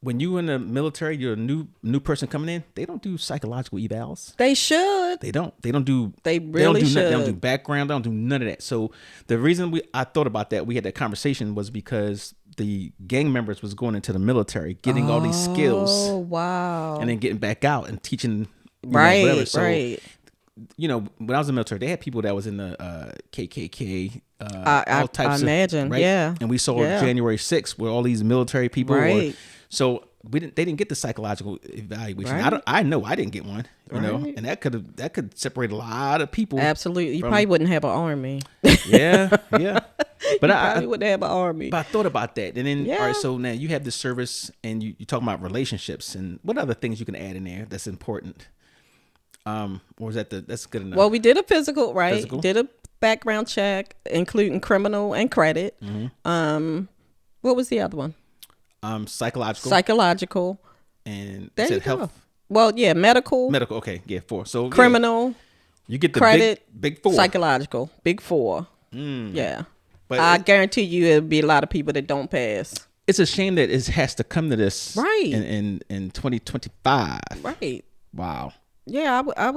when you in the military, you're a new person coming in. They don't do psychological evals. They should. They don't. They don't do. They really should. They don't do background. They don't do none of that. So the reason I thought about that, we had that conversation, was because the gang members was going into the military, getting all these skills. Oh wow! And then getting back out and teaching. Right. So, right. when I was in the military, they had people that was in the KKK. I imagine. Right? Yeah. And we saw January 6th where all these military people Right. So they didn't get the psychological evaluation. Right. I know I didn't get one, and that could separate a lot of people. Absolutely. You probably wouldn't have an army. Yeah. But I probably wouldn't have an army. But I thought about that. And then, Yeah. all right, so now you have this service and you're talking about relationships and what other things you can add in there that's important. Or is that's good enough? Well, we did a physical, right? Physical. Did a background check, including criminal and credit. What was the other one? Psychological. And There you go. health. Well, yeah, medical, Okay, yeah, 4. So criminal, you get the credit, big 4. psychological, big 4. Yeah. But I guarantee you it'll be a lot of people that don't pass. it's a shame that it has to come to this Right. in 2025. Right. Wow. Yeah, I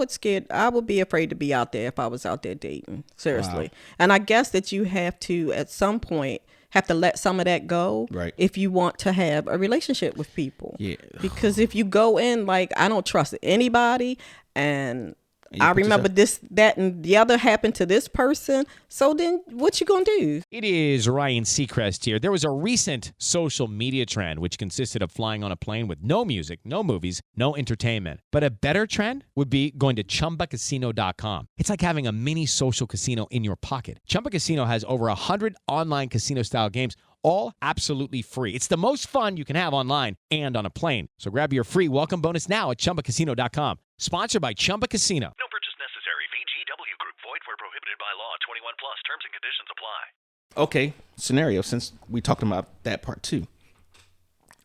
would be afraid to be out there if I was out there dating. Seriously. And I guess that you have to, at some point, have to let some of that go. Right. If you want to have a relationship with people. Yeah. Because if you go in like, I don't trust anybody, and I put remember this, that, and the other happened to this person. So then what you gonna do? It is Ryan Seacrest here. There was a recent social media trend which consisted of flying on a plane with no music, no movies, no entertainment. But a better trend would be going to ChumbaCasino.com. It's like having a mini social casino in your pocket. Chumba Casino has over 100 online casino-style games, all absolutely free. It's the most fun you can have online and on a plane. So grab your free welcome bonus now at ChumbaCasino.com. Sponsored by Chumba Casino. No purchase necessary. VGW Group. Void where prohibited by law. 21 plus. Terms and conditions apply. Okay, scenario, since we talked about that part too.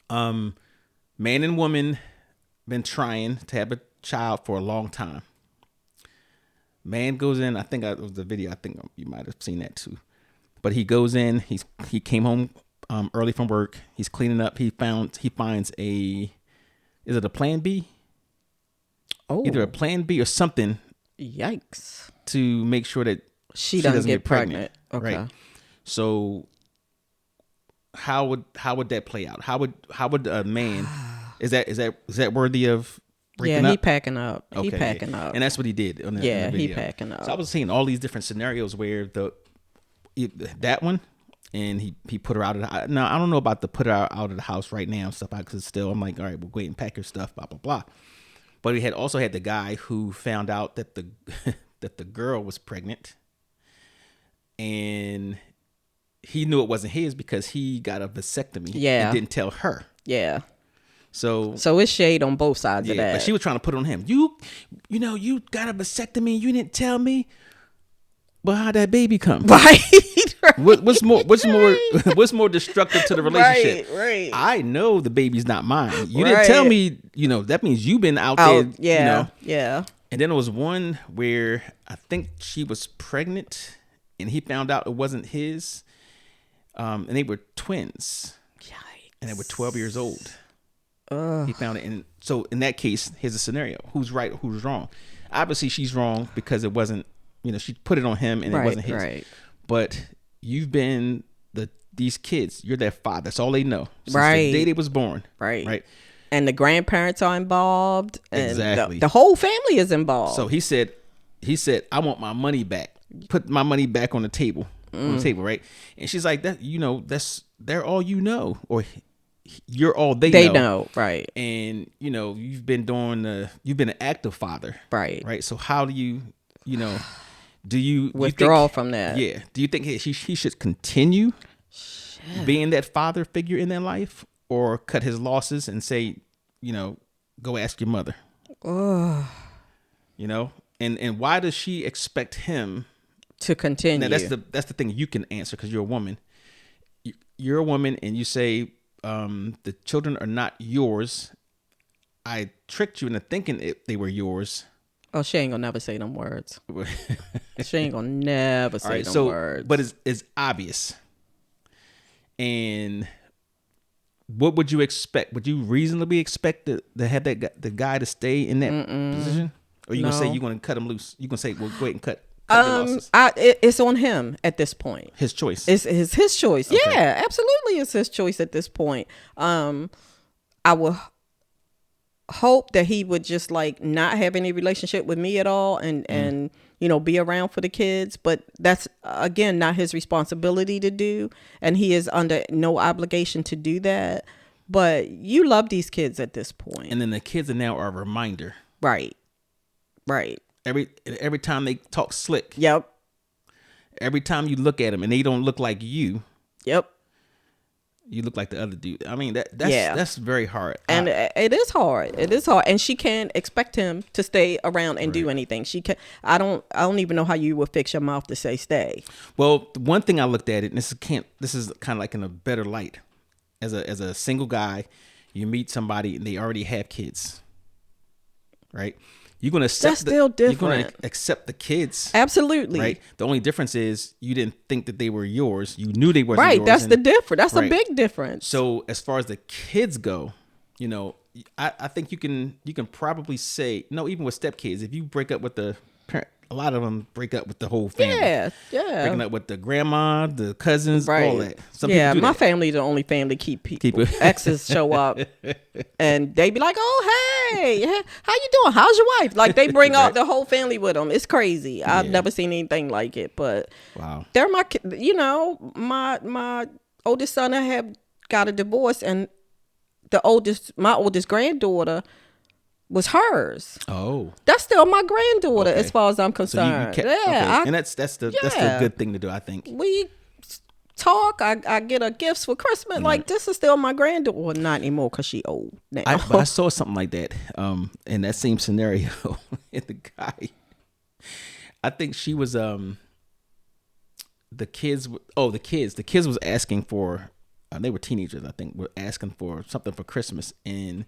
Man and woman been trying to have a child for a long time. Man goes in, I think it was the video, I think you might have seen that too. But he goes in, he came home early from work, he's cleaning up, he finds is it a plan B? Oh, Either a plan B or something yikes. to make sure that She doesn't get pregnant. Okay. Right. So how would that play out? How would a man is that worthy of breaking Yeah, he up? packing up. He Okay, packing yeah. up. And that's what he did on the Yeah, on the he video. packing up. So I was seeing all these different scenarios where that one, and he put her out of the. Now I don't know about the put her out of the house right now and stuff. Because still I'm like, all right, we'll go ahead and pack your stuff, blah blah blah. But he also had the guy who found out that the girl was pregnant, and he knew it wasn't his because he got a vasectomy. Yeah. And didn't tell her. Yeah. So it's shade on both sides of that. but she was trying to put it on him. You got a vasectomy. You didn't tell me. But how'd that baby come? Right. What's more destructive to the relationship? Right. I know the baby's not mine. You Right. didn't tell me. That means you've been out there. Yeah. Yeah. And then there was one where I think she was pregnant, and he found out it wasn't his. And they were twins. Yikes. And they were 12 years old. He found it. And so in that case, here's a scenario. Who's right? Who's wrong? Obviously, she's wrong because it wasn't, she put it on him and it wasn't his. Right. But you've been these kids, you're their father. That's all they know. Since the day they was born. Right. Right. and the grandparents are involved, and Exactly. the whole family is involved. So he said, I want my money back. Put my money back on the table, right? And she's like, they're all you know, or you're all they know, right? And you've been an active father, right? So how do you, do you withdraw from that? Yeah. Do you think he should continue being that father figure in their life, or cut his losses and say, go ask your mother? Oh. And why does she expect him to continue? Now that's the thing you can answer, because you're a woman. You're a woman, and you say the children are not yours. I tricked you into thinking they were yours. Oh, she ain't gonna never say them words. She ain't gonna never say them words. But it's obvious. And what would you expect? Would you reasonably expect to have the guy to stay in that position? Or you gonna say you're gonna cut him loose? You gonna say, well, go ahead and cut your losses? It's on him at this point. His choice. It's his choice. Okay. Yeah, absolutely, it's his choice at this point. I will hope that he would just like not have any relationship with me at all, and be around for the kids, but that's again not his responsibility to do, and he is under no obligation to do that. But you love these kids at this point, and then the kids are now a reminder. Right. Every time they talk slick. Yep. Every time you look at them and they don't look like you. Yep. You look like the other dude. I mean, that's very hard. And it is hard. It is hard. And she can't expect him to stay around and do anything. She can. I don't even know how you would fix your mouth to say stay. Well, one thing I looked at it, and this is kind of like in a better light. As a single guy, you meet somebody and they already have kids. Right? You're gonna accept. That's still different. You're gonna accept the kids. Absolutely. Right. The only difference is you didn't think that they were yours. You knew they weren't yours. Right. That's the difference. That's a big difference. So as far as the kids go, I think you can probably say no. Even with stepkids, if you break up with the parent, a lot of them break up with the whole family. Yeah. Breaking up with the grandma, the cousins, right. all that. Some people do my that. family the only family keep exes show up and they be like, oh hey, how you doing? How's your wife? Like they bring out the whole family with them. It's crazy. I've never seen anything like it. But wow, they're my oldest son have got a divorce, and my oldest granddaughter was hers. Oh, that's still my granddaughter as far as I'm concerned. So and that's the good thing to do, I think. We talk. I get her gifts for Christmas. Mm-hmm. Like this is still my granddaughter. Well, not anymore because she old now. But I saw something like that. In that same scenario, and the guy, I think she was the kids was asking for. They were teenagers, I think, were asking for something for Christmas, and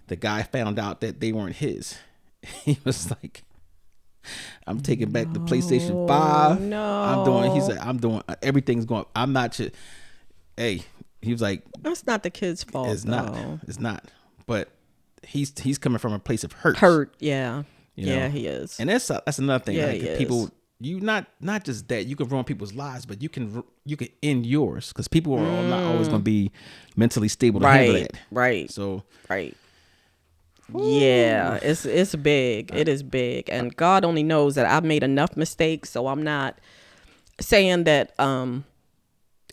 the guy found out that they weren't his. He was like, I'm taking back the PlayStation 5. No. I'm doing everything's going. I'm not your. Hey, he was like, that's not the kid's fault. It's not. But he's coming from a place of hurt. Yeah. Yeah, he is. And that's another thing. Yeah, like people, you not just that you can ruin people's lives, but you can end yours, because people are not always going to be mentally stable to handle that. Right. So right. Yeah, it's big. It is big, and God only knows that I've made enough mistakes. So I'm not saying that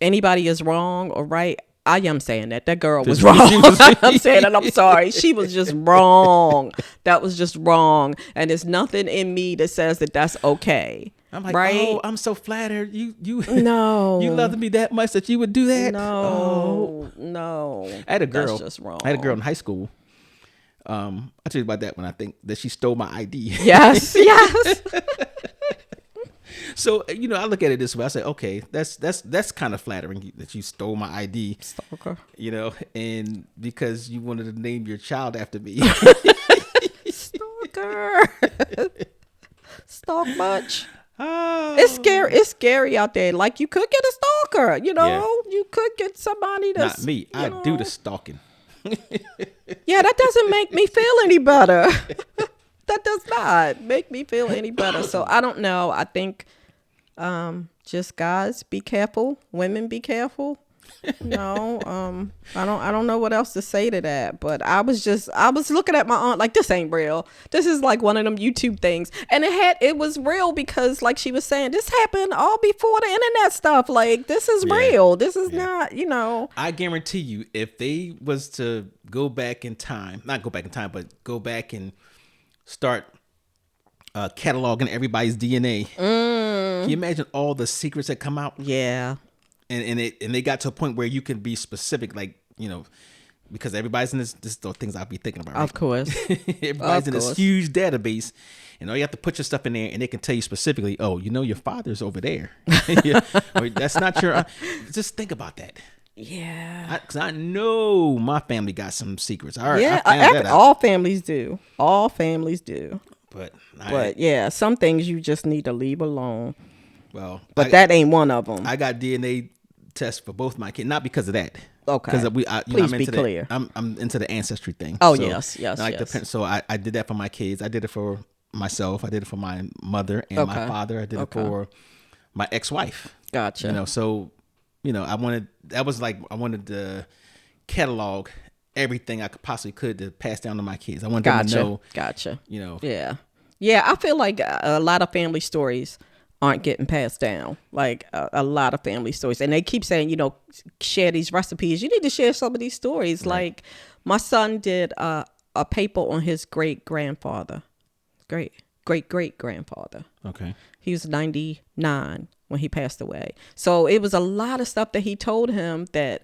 anybody is wrong or right. I am saying that girl was wrong. I'm saying that I'm sorry. She was just wrong. That was just wrong, and there's nothing in me that says that that's okay. I'm like, right? Oh, I'm so flattered. You no, you loved me that much that you would do that. No. I had a girl. That's just wrong. I had a girl in high school. I tell you about that when I think that she stole my ID. Yes. So I look at it this way. I say, okay, that's kind of flattering that you stole my ID. Stalker. And because you wanted to name your child after me. Stalker. Stalk much. It's scary out there. Like you could get a stalker. You could get somebody that's not me. I do the stalking. Yeah, that doesn't make me feel any better. That does not make me feel any better. So I don't know. I think just guys, be careful. Women, be careful. No, I don't know what else to say to that, but I was looking at my aunt like, this ain't real. This is like one of them YouTube things. And it was real because, like she was saying, this happened all before the internet stuff. Like, this is real. This is not, I guarantee you, if they was to go back in time, not go back in time, but go back and start cataloging everybody's DNA. Can you imagine all the secrets that come out? Yeah. And they got to a point where you can be specific, like, because everybody's in this are the things I'll be thinking about. Right? Of course. Everybody's in this huge database, and all you have to put your stuff in there, and they can tell you specifically, oh, your father's over there. Or that's not your. Just think about that. Yeah. Because I know my family got some secrets. All right. Yeah. I found that out. All families do. All families do. But yeah, some things you just need to leave alone. Well, but that ain't one of them. I got DNA tests for both my kids, not because of that. Okay. Because Please be clear. I'm into the ancestry thing. Oh, so, yes. So I did that for my kids. I did it for myself. I did it for my mother and my father. I did it for my ex-wife. Gotcha. So I wanted to catalog everything I could to pass down to my kids. I wanted them to know. Gotcha. Yeah. Yeah. I feel like a lot of family stories aren't getting passed down, like a lot of family stories, and they keep saying, share these recipes. You need to share some of these stories. Right. Like my son did a paper on his great great grandfather. Okay, he was 99 when he passed away. So it was a lot of stuff that he told him that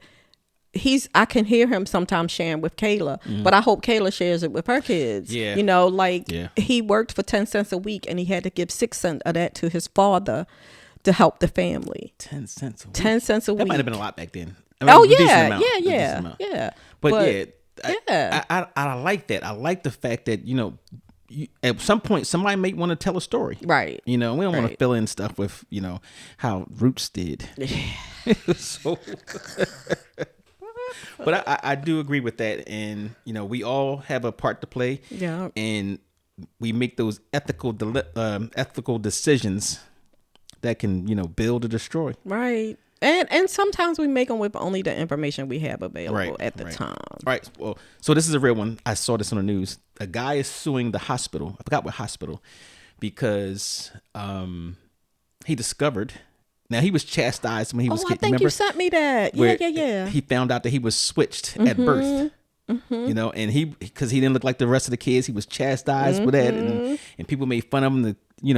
I can hear him sometimes sharing with Kayla, but I hope Kayla shares it with her kids. Yeah. He worked for 10 cents a week and he had to give 6 cents of that to his father to help the family. 10 cents a week. 10 cents a week. That might have been a lot back then. Yeah. But yeah. I like that. I like the fact that, at some point somebody may want to tell a story. Right. We don't want to fill in stuff with, how Roots did. So but I do agree with that, and we all have a part to play. Yeah, and we make those ethical decisions that can build or destroy. Right, and sometimes we make them with only the information we have available at the time. Right. Well, so this is a real one. I saw this on the news. A guy is suing the hospital. I forgot what hospital, because he discovered. Now, he was chastised when he was kid. I think you sent me that. Yeah. He found out that he was switched at birth. And because he didn't look like the rest of the kids, he was chastised with that, and people made fun of him.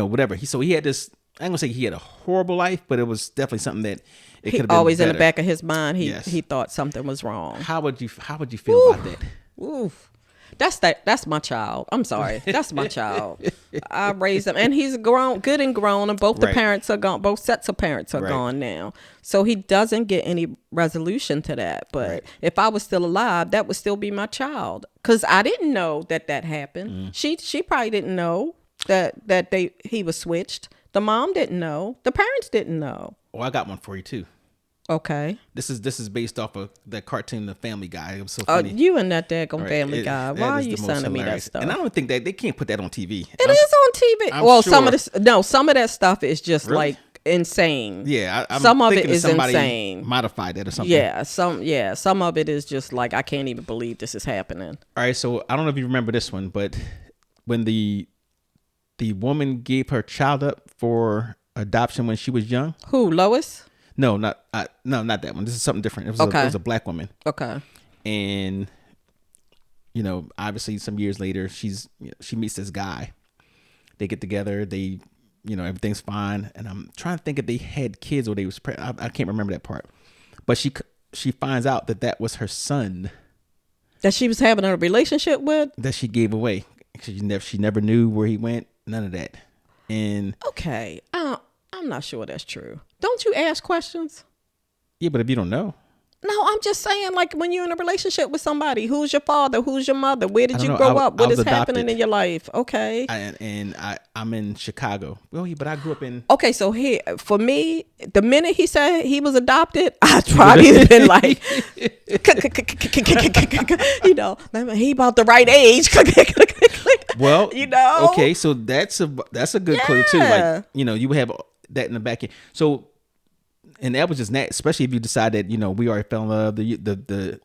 Whatever. So he had this. I'm gonna say he had a horrible life, but it was definitely something that it could have been always better. in the back of his mind. He thought something was wrong. How would you feel about that? Oof. That's my child. I'm sorry. That's my child. I raised him, and he's good and grown, and both the parents are gone. Both sets of parents are gone now, so he doesn't get any resolution to that. But if I was still alive, that would still be my child, because I didn't know that happened. She probably didn't know that he was switched. The mom didn't know. The parents didn't know. Oh, I got one for you too. Okay. This is based off of that cartoon, The Family Guy. It was so funny. You and that daggone Family Guy. Why are you sending me that stuff? And I don't think that they can't put that on TV. It is on TV. Well, sure. some of that stuff is just like insane. Yeah, some of it is insane. Modified that or something. Yeah, some of it is just like, I can't even believe this is happening. All right, so I don't know if you remember this one, but when the woman gave her child up for adoption when she was young. Who, Lois? No, not that one. This is something different. It was a black woman. Okay. And obviously some years later, she meets this guy. They get together. They, everything's fine. And I'm trying to think if they had kids or they was pregnant. I can't remember that part. But she finds out that was her son. That she was having a relationship with. That she gave away. She never knew where he went. None of that. And okay, I'm not sure that's true. Don't you ask questions? Yeah, but if you don't know. No, I'm just saying, like, when you're in a relationship with somebody, who's your father? Who's your mother? Where did you grow up? What is happening in your life? Okay. I'm in Chicago. Well, but I grew up in. Okay, so here, for me, the minute he said he was adopted, I probably have been like, he about the right age. Well, okay, so that's a good clue too. Like, you have that in the back end. So And that was just especially if you decide that, we already fell in love.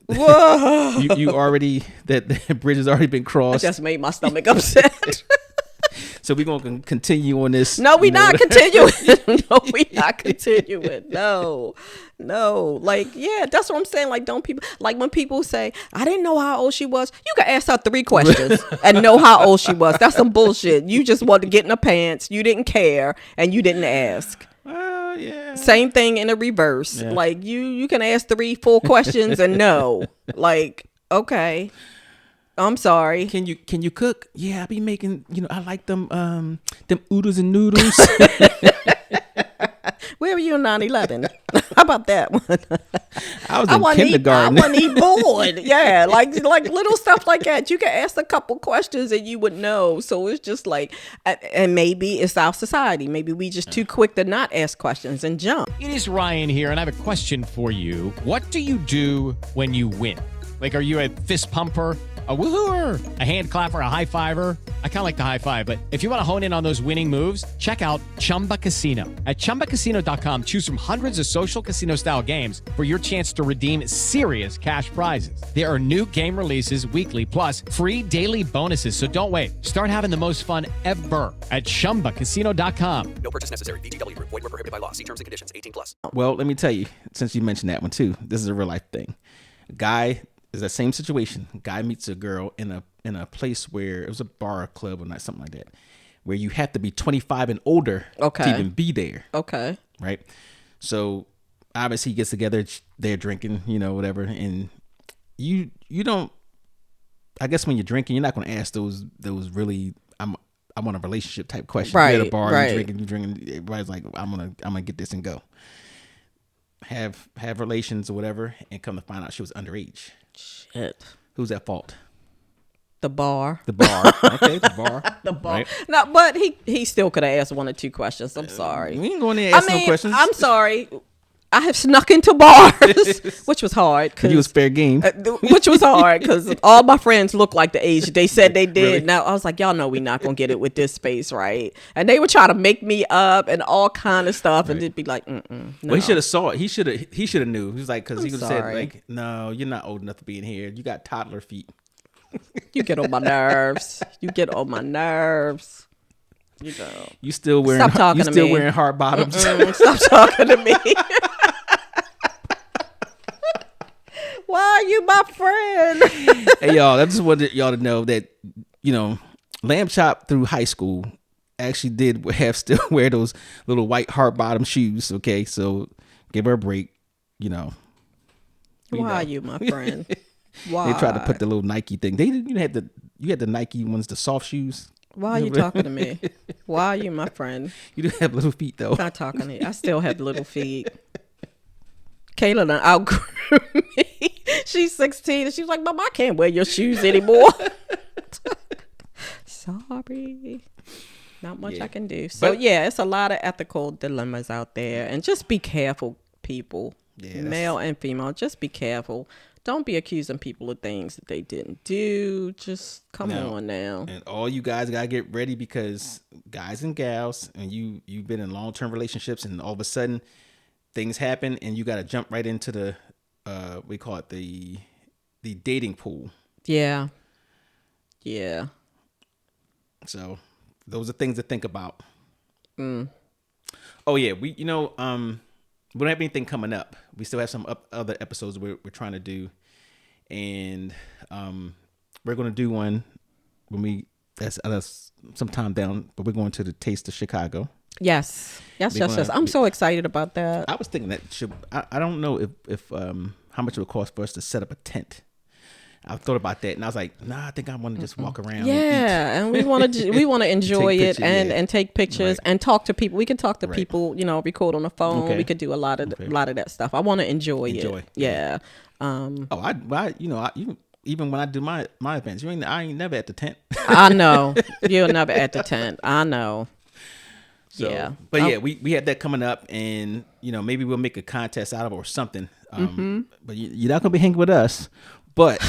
Whoa. you already, that the bridge has already been I crossed. just made my stomach upset. So we're going to continue on this. No, we not continuing. No, we not continuing. No. Like, yeah, that's what I'm saying. Like, don't people, like when people say, I didn't know how old she was. You can ask her 3 questions and know how old she was. That's some bullshit. You just wanted to get in her pants. You didn't care and you didn't ask. Yeah. Same thing in the reverse. Yeah. Like you can ask 3-4 questions and no. Like, okay. I'm sorry. Can you cook? Yeah, I be making, I like them oodles and noodles. Where were you in 9/11? How about that one? I was in kindergarten. I wasn't even bored. Yeah, like little stuff like that. You can ask a couple questions and you would know. So it's just like, and maybe it's our society. Maybe we just too quick to not ask questions and jump. It is Ryan here, and I have a question for you. What do you do when you win? Like, are you a fist pumper, a woohooer, a hand clapper, a high fiver? I kind of like the high five, but if you want to hone in on those winning moves, check out Chumba Casino. At ChumbaCasino.com, choose from hundreds of social casino style games for your chance to redeem serious cash prizes. There are new game releases weekly, plus free daily bonuses. So don't wait. Start having the most fun ever at ChumbaCasino.com. No purchase necessary. VGW Group. Void where prohibited by law. See terms and conditions. 18+. Well, let me tell you, since you mentioned that one too, this is a real life thing. A guy is that same situation. A guy meets a girl in a place where it was a bar or club or not, something like that, where you have to be 25 and older to even be there. Okay. Right. So obviously he gets together, they're drinking, whatever. And you don't, I guess when you're drinking, you're not going to ask those really, I'm on a relationship type questions. Right. You're at a bar, Right. you drinking. Everybody's like, I'm gonna get this and go. Have relations or whatever, and come to find out she was underage. Shit. Who's at fault? The bar. The bar. Okay, the bar. The bar. Right. No, but he still could have asked 1 or 2 questions. I'm sorry. We ain't going there and ask no questions. I'm sorry. I have snuck into bars, which was hard. Cause you was fair game. Which was hard because all my friends look like the age they said they did. Really? Now I was like, y'all know we not gonna get it with this space, right? And they would try to make me up and all kind of stuff, and it'd be like, no. Well, he should have saw it. He should have knew. He was like, because he would have said sorry. like, no, you're not old enough to be in here. You got toddler feet. You get on my nerves. You get on my nerves. You know. You still wearing. Stop talking to me. You still wearing hard bottoms. Stop talking to me. Why are you my friend? Hey y'all, I just wanted y'all to know that Lamb Chop through high school actually did still wear those little white hard bottom shoes. Okay, so give her a break. Why are you my friend? Why? They tried to put the little Nike thing. You had the Nike ones, the soft shoes. Why are you talking to me? Why are you my friend? You do have little feet though. Not talking to you. I still have little feet. Kayla done outgrew me. She's 16 and she's like, Mom, I can't wear your shoes anymore. Sorry. Not much I can do. So it's a lot of ethical dilemmas out there. And just be careful, people. Yeah, male and female. Just be careful. Don't be accusing people of things that they didn't do. Just come on now. And all you guys gotta get ready, because guys and gals, and you've been in long-term relationships, and all of a sudden things happen and you got to jump right into the we call it the dating pool. Yeah. So those are things to think about. Oh yeah, we don't have anything coming up. We still have some other episodes we're trying to do, and we're going to do one when that's sometime down, but we're going to the Taste of Chicago. Yes. I'm so excited about that. I was thinking that I don't know if how much it would cost for us to set up a tent. I thought about that, and I was like, I think I want to just walk around. Yeah, and we want to enjoy it and take pictures and talk to people. We can talk to people, record on the phone. Okay. We could do a lot of that stuff. I want to enjoy it. Yeah. Even when I do my events, I ain't never at the tent. I know you're never at the tent. I know. So, yeah, but we had that coming up, and maybe we'll make a contest out of it or something. But you're not gonna be hanging with us, but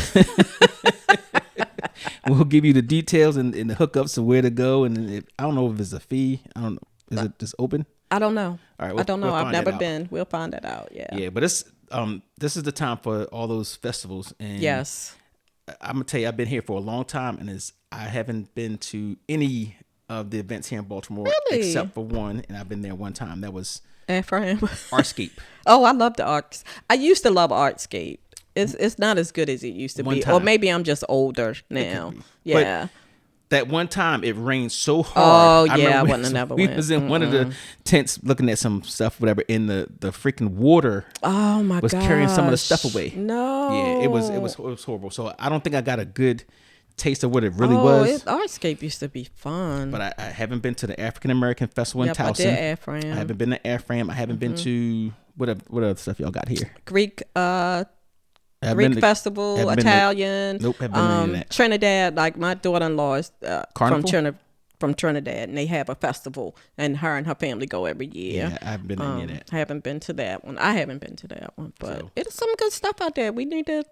we'll give you the details and the hookups of where to go. And I don't know if it's a fee. I don't know. Is it just open? I don't know. All right, I don't know. I've never out. been. We'll find that out. Yeah. Yeah, but this is the time for all those festivals. And Yes. I'm gonna tell you, I've been here for a long time, and I haven't been to any of the events here in Baltimore Really? except for one, and I've been there one time. That was Ephraim. Artscape. Oh, I love the arts. I used to love Artscape. It's not as good as it used to One be, time. or maybe I'm just older now. be. Yeah. That one time it rained so Oh, hard. yeah, I remember wouldn't have never we went. was in one of the tents looking at some stuff, whatever, in the freaking water. Oh my god. Was carrying some of the stuff away. No. Yeah, it was horrible. So I don't think I got a good taste of what it really was. Artscape used to be fun. But I haven't been to the African American Festival in Yep, I Towson. did Ephraim. I haven't been to Ephraim. I haven't been to what other stuff y'all got here? Greek Haven't been to- festival, haven't been to- Italian. Nope, haven't been to any of that. Trinidad, like my daughter-in-law is from Carnival? from Trinidad, and they have a festival, and her family go every year. Yeah, I haven't been to any of that. I haven't been to that one. I haven't been to that one, but So- it's some good stuff out there. We need to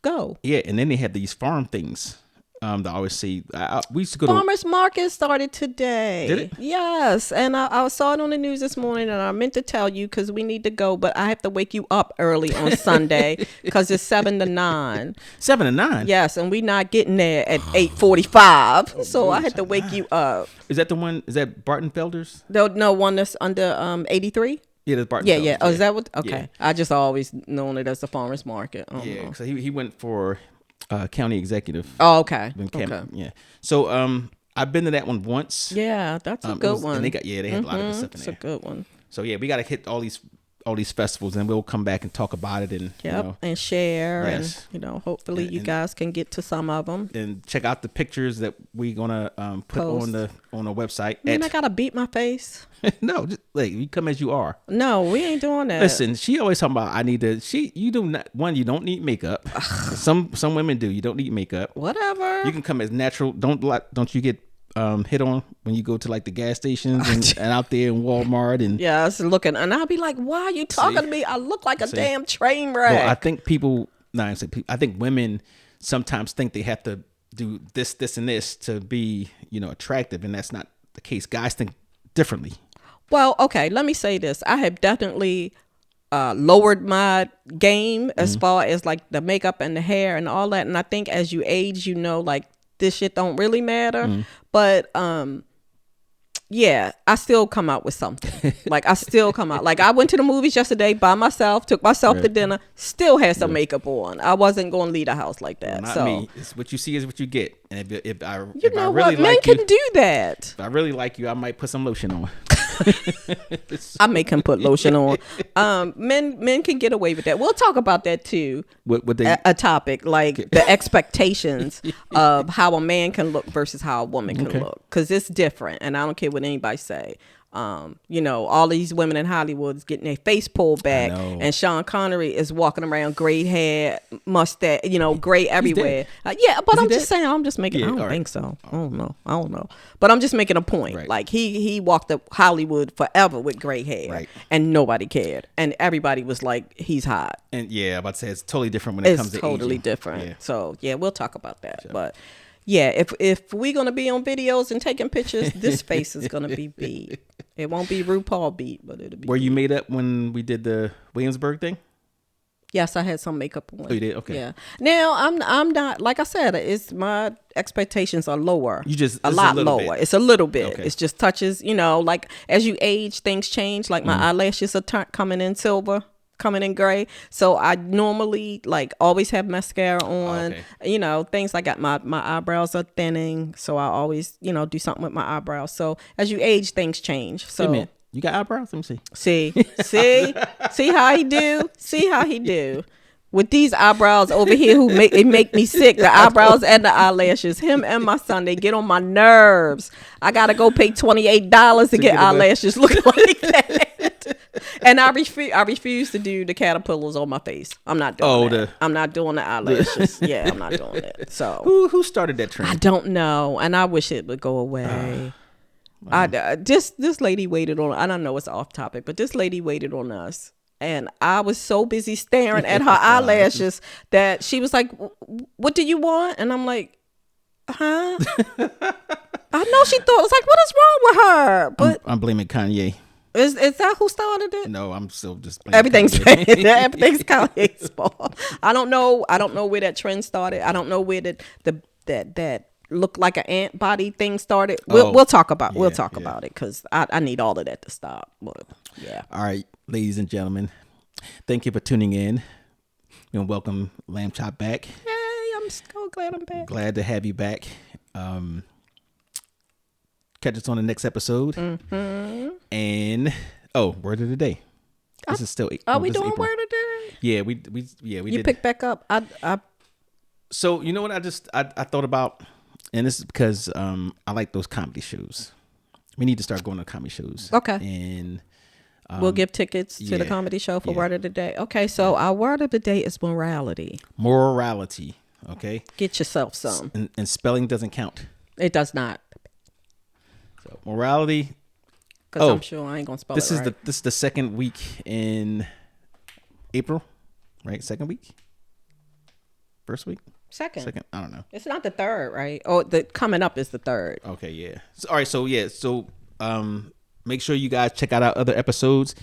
go. Yeah, and then they had these farm things. That I always see. We used to go to. Farmers market started today. Did it? Yes, and I saw it on the news this morning, and I meant to tell you because we need to go, but I have to wake you up early on Sunday because it's 7 to 9. 7 to 9. Yes, and we're not getting there at 8:45, so I had to wake you up. Is that the one? Is that Barton Felders? No one that's under 83. Yeah, that's Barton. Yeah, Felders, yeah. Oh, is that what? Okay, Yeah. I just always known it as the farmers market. I don't Yeah, know. so he went for county executive. Oh, okay. in Okay. Yeah. So I've been to that one once. Yeah, that's a It good was- one. And they had a lot of good stuff in It's there. a good one. So yeah, we got to hit all these festivals, and we'll come back and talk about it, and Yep, you know, and share, Yes. and hopefully you And- guys can get to some of them. and check out the pictures that we're gonna put Post. on the website. Man, I gotta beat my face. No, just, like you come as you are. No, we ain't doing that. Listen, she always talking about you do not you don't need makeup. some women do. You don't need makeup. Whatever. You can come as natural. Don't you get hit on when you go to like the gas stations and out there in Walmart and Yeah, I was looking, and I'll be like, "Why are you talking to me? I look like a damn train wreck." Well, I think I think women sometimes think they have to do this, and this to be, attractive, and that's not the case. Guys think differently. Well, okay, let me say this. I have definitely lowered my game as far as like the makeup and the hair and all that. And I think as you age, like this shit don't really matter. But yeah, I still come out with something. Like I still come out. Like I went to the movies yesterday by myself, took myself to dinner, still had some makeup on. I wasn't going to leave the house like that. Not so me. It's what you see is what you get. And if I you know what? Men like can you, do that. if I really like you, I might put some lotion on. I make him put lotion on. Men can get away with that. We'll talk about that too. What they A topic like the expectations of how a man can look versus how a woman can look, because it's different, and I don't care what anybody say. All these women in Hollywood is getting their face pulled back, know. and Sean Connery is walking around gray hair, mustache, gray everywhere. Yeah, but I'm just saying, I'm just making. Yeah, I don't all right. think so. I don't know. But I'm just making a point. Right. Like he walked up Hollywood forever with gray hair, Right. and nobody cared, and everybody was like, he's hot. and yeah, I'm about to say it's totally different when it It's comes to totally aging. different. Yeah. So yeah, we'll talk about that. But yeah, if we're gonna be on videos and taking pictures, this face is gonna be beat. It won't be RuPaul beat, but it'll be. Were you made up when we did the Williamsburg thing? Yes, I had some makeup on. Oh, you did? Okay. Yeah. Now I'm not, like I said, it's my expectations are lower. You just a it's lot little lower. bit. It's a little bit. Okay. It's just touches. Like as you age, things change. Like my eyelashes are coming in silver, coming in gray. So I normally like always have mascara on. Okay. Things like that. My eyebrows are thinning, so I always do something with my eyebrows. So as you age, things change. So. Wait a minute. You got eyebrows? Let me see. See how he do? See how he do? With these eyebrows over here who make me sick, the eyebrows and the eyelashes. Him and my son, they get on my nerves. I gotta go pay $28 to get eyelashes looking like that. And I refuse to do the caterpillars on my face. I'm not doing that. I'm not doing the eyelashes. Yeah, I'm not doing it. So Who started that trend? I don't know, and I wish it would go away. This lady waited on. I don't know, it's off topic, but this lady waited on us, and I was so busy staring at her eyelashes that she was like, "What do you want?" And I'm like, "Huh?" I know she thought, I was like, "What is wrong with her?" But I'm blaming Kanye. Is that who started it? No, I'm still just playing Everything's Kanye's fault. I don't know where that trend started. I don't know where that look like an ant body thing started. We'll talk about it because I need all of that to stop. But, yeah. All right, ladies and gentlemen, thank you for tuning in. And welcome Lamb Chop back. Hey, I'm so glad I'm back. Glad to have you back. Catch us on the next episode. Mm-hmm. And word of the day. This is still. Are we doing word of the day? Yeah, we did. You pick back up. So you know what I thought about, and this is because I like those comedy shows. We need to start going to comedy shows. Okay. And we'll give tickets to the comedy show for word of the day. Okay, so our word of the day is morality. Morality. Okay. Get yourself some. And spelling doesn't count. It does not. So morality. Because I'm sure I ain't gonna spell it right. This is the second week in April, right? Second week. First week. Second. I don't know. It's not the third, right? Oh, the coming up is the third. Okay. Yeah. So, all right. So make sure you guys check out our other episodes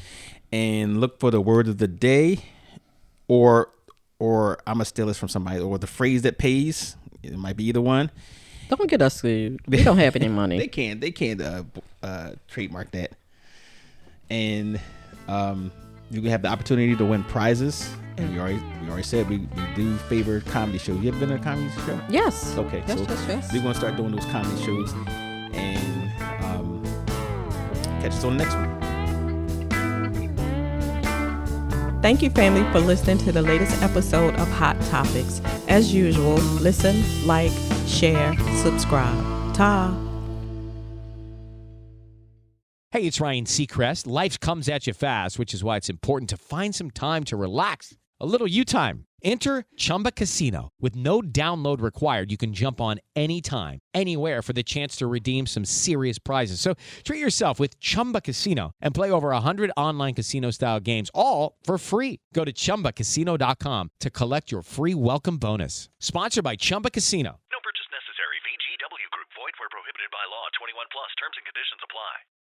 and look for the word of the day, or I'm gonna steal this from somebody, or the phrase that pays. It might be either one. Don't get us sued. We don't have any money. They can't trademark that. And you can have the opportunity to win prizes. And we already said we do favor comedy shows. You ever been to a comedy show? Yes. Okay. Yes. We're gonna start doing those comedy shows, and catch us on the next one. Thank you, family, for listening to the latest episode of Hot Topics. As usual, listen, like, share, subscribe. Ta. Hey, it's Ryan Seacrest. Life comes at you fast, which is why it's important to find some time to relax. A little you time. Enter Chumba Casino. With no download required, you can jump on anytime, anywhere for the chance to redeem some serious prizes. So treat yourself with Chumba Casino and play over 100 online casino-style games, all for free. Go to ChumbaCasino.com to collect your free welcome bonus. Sponsored by Chumba Casino. No purchase necessary. VGW Group. Void where prohibited by law. 21 plus. Terms and conditions apply.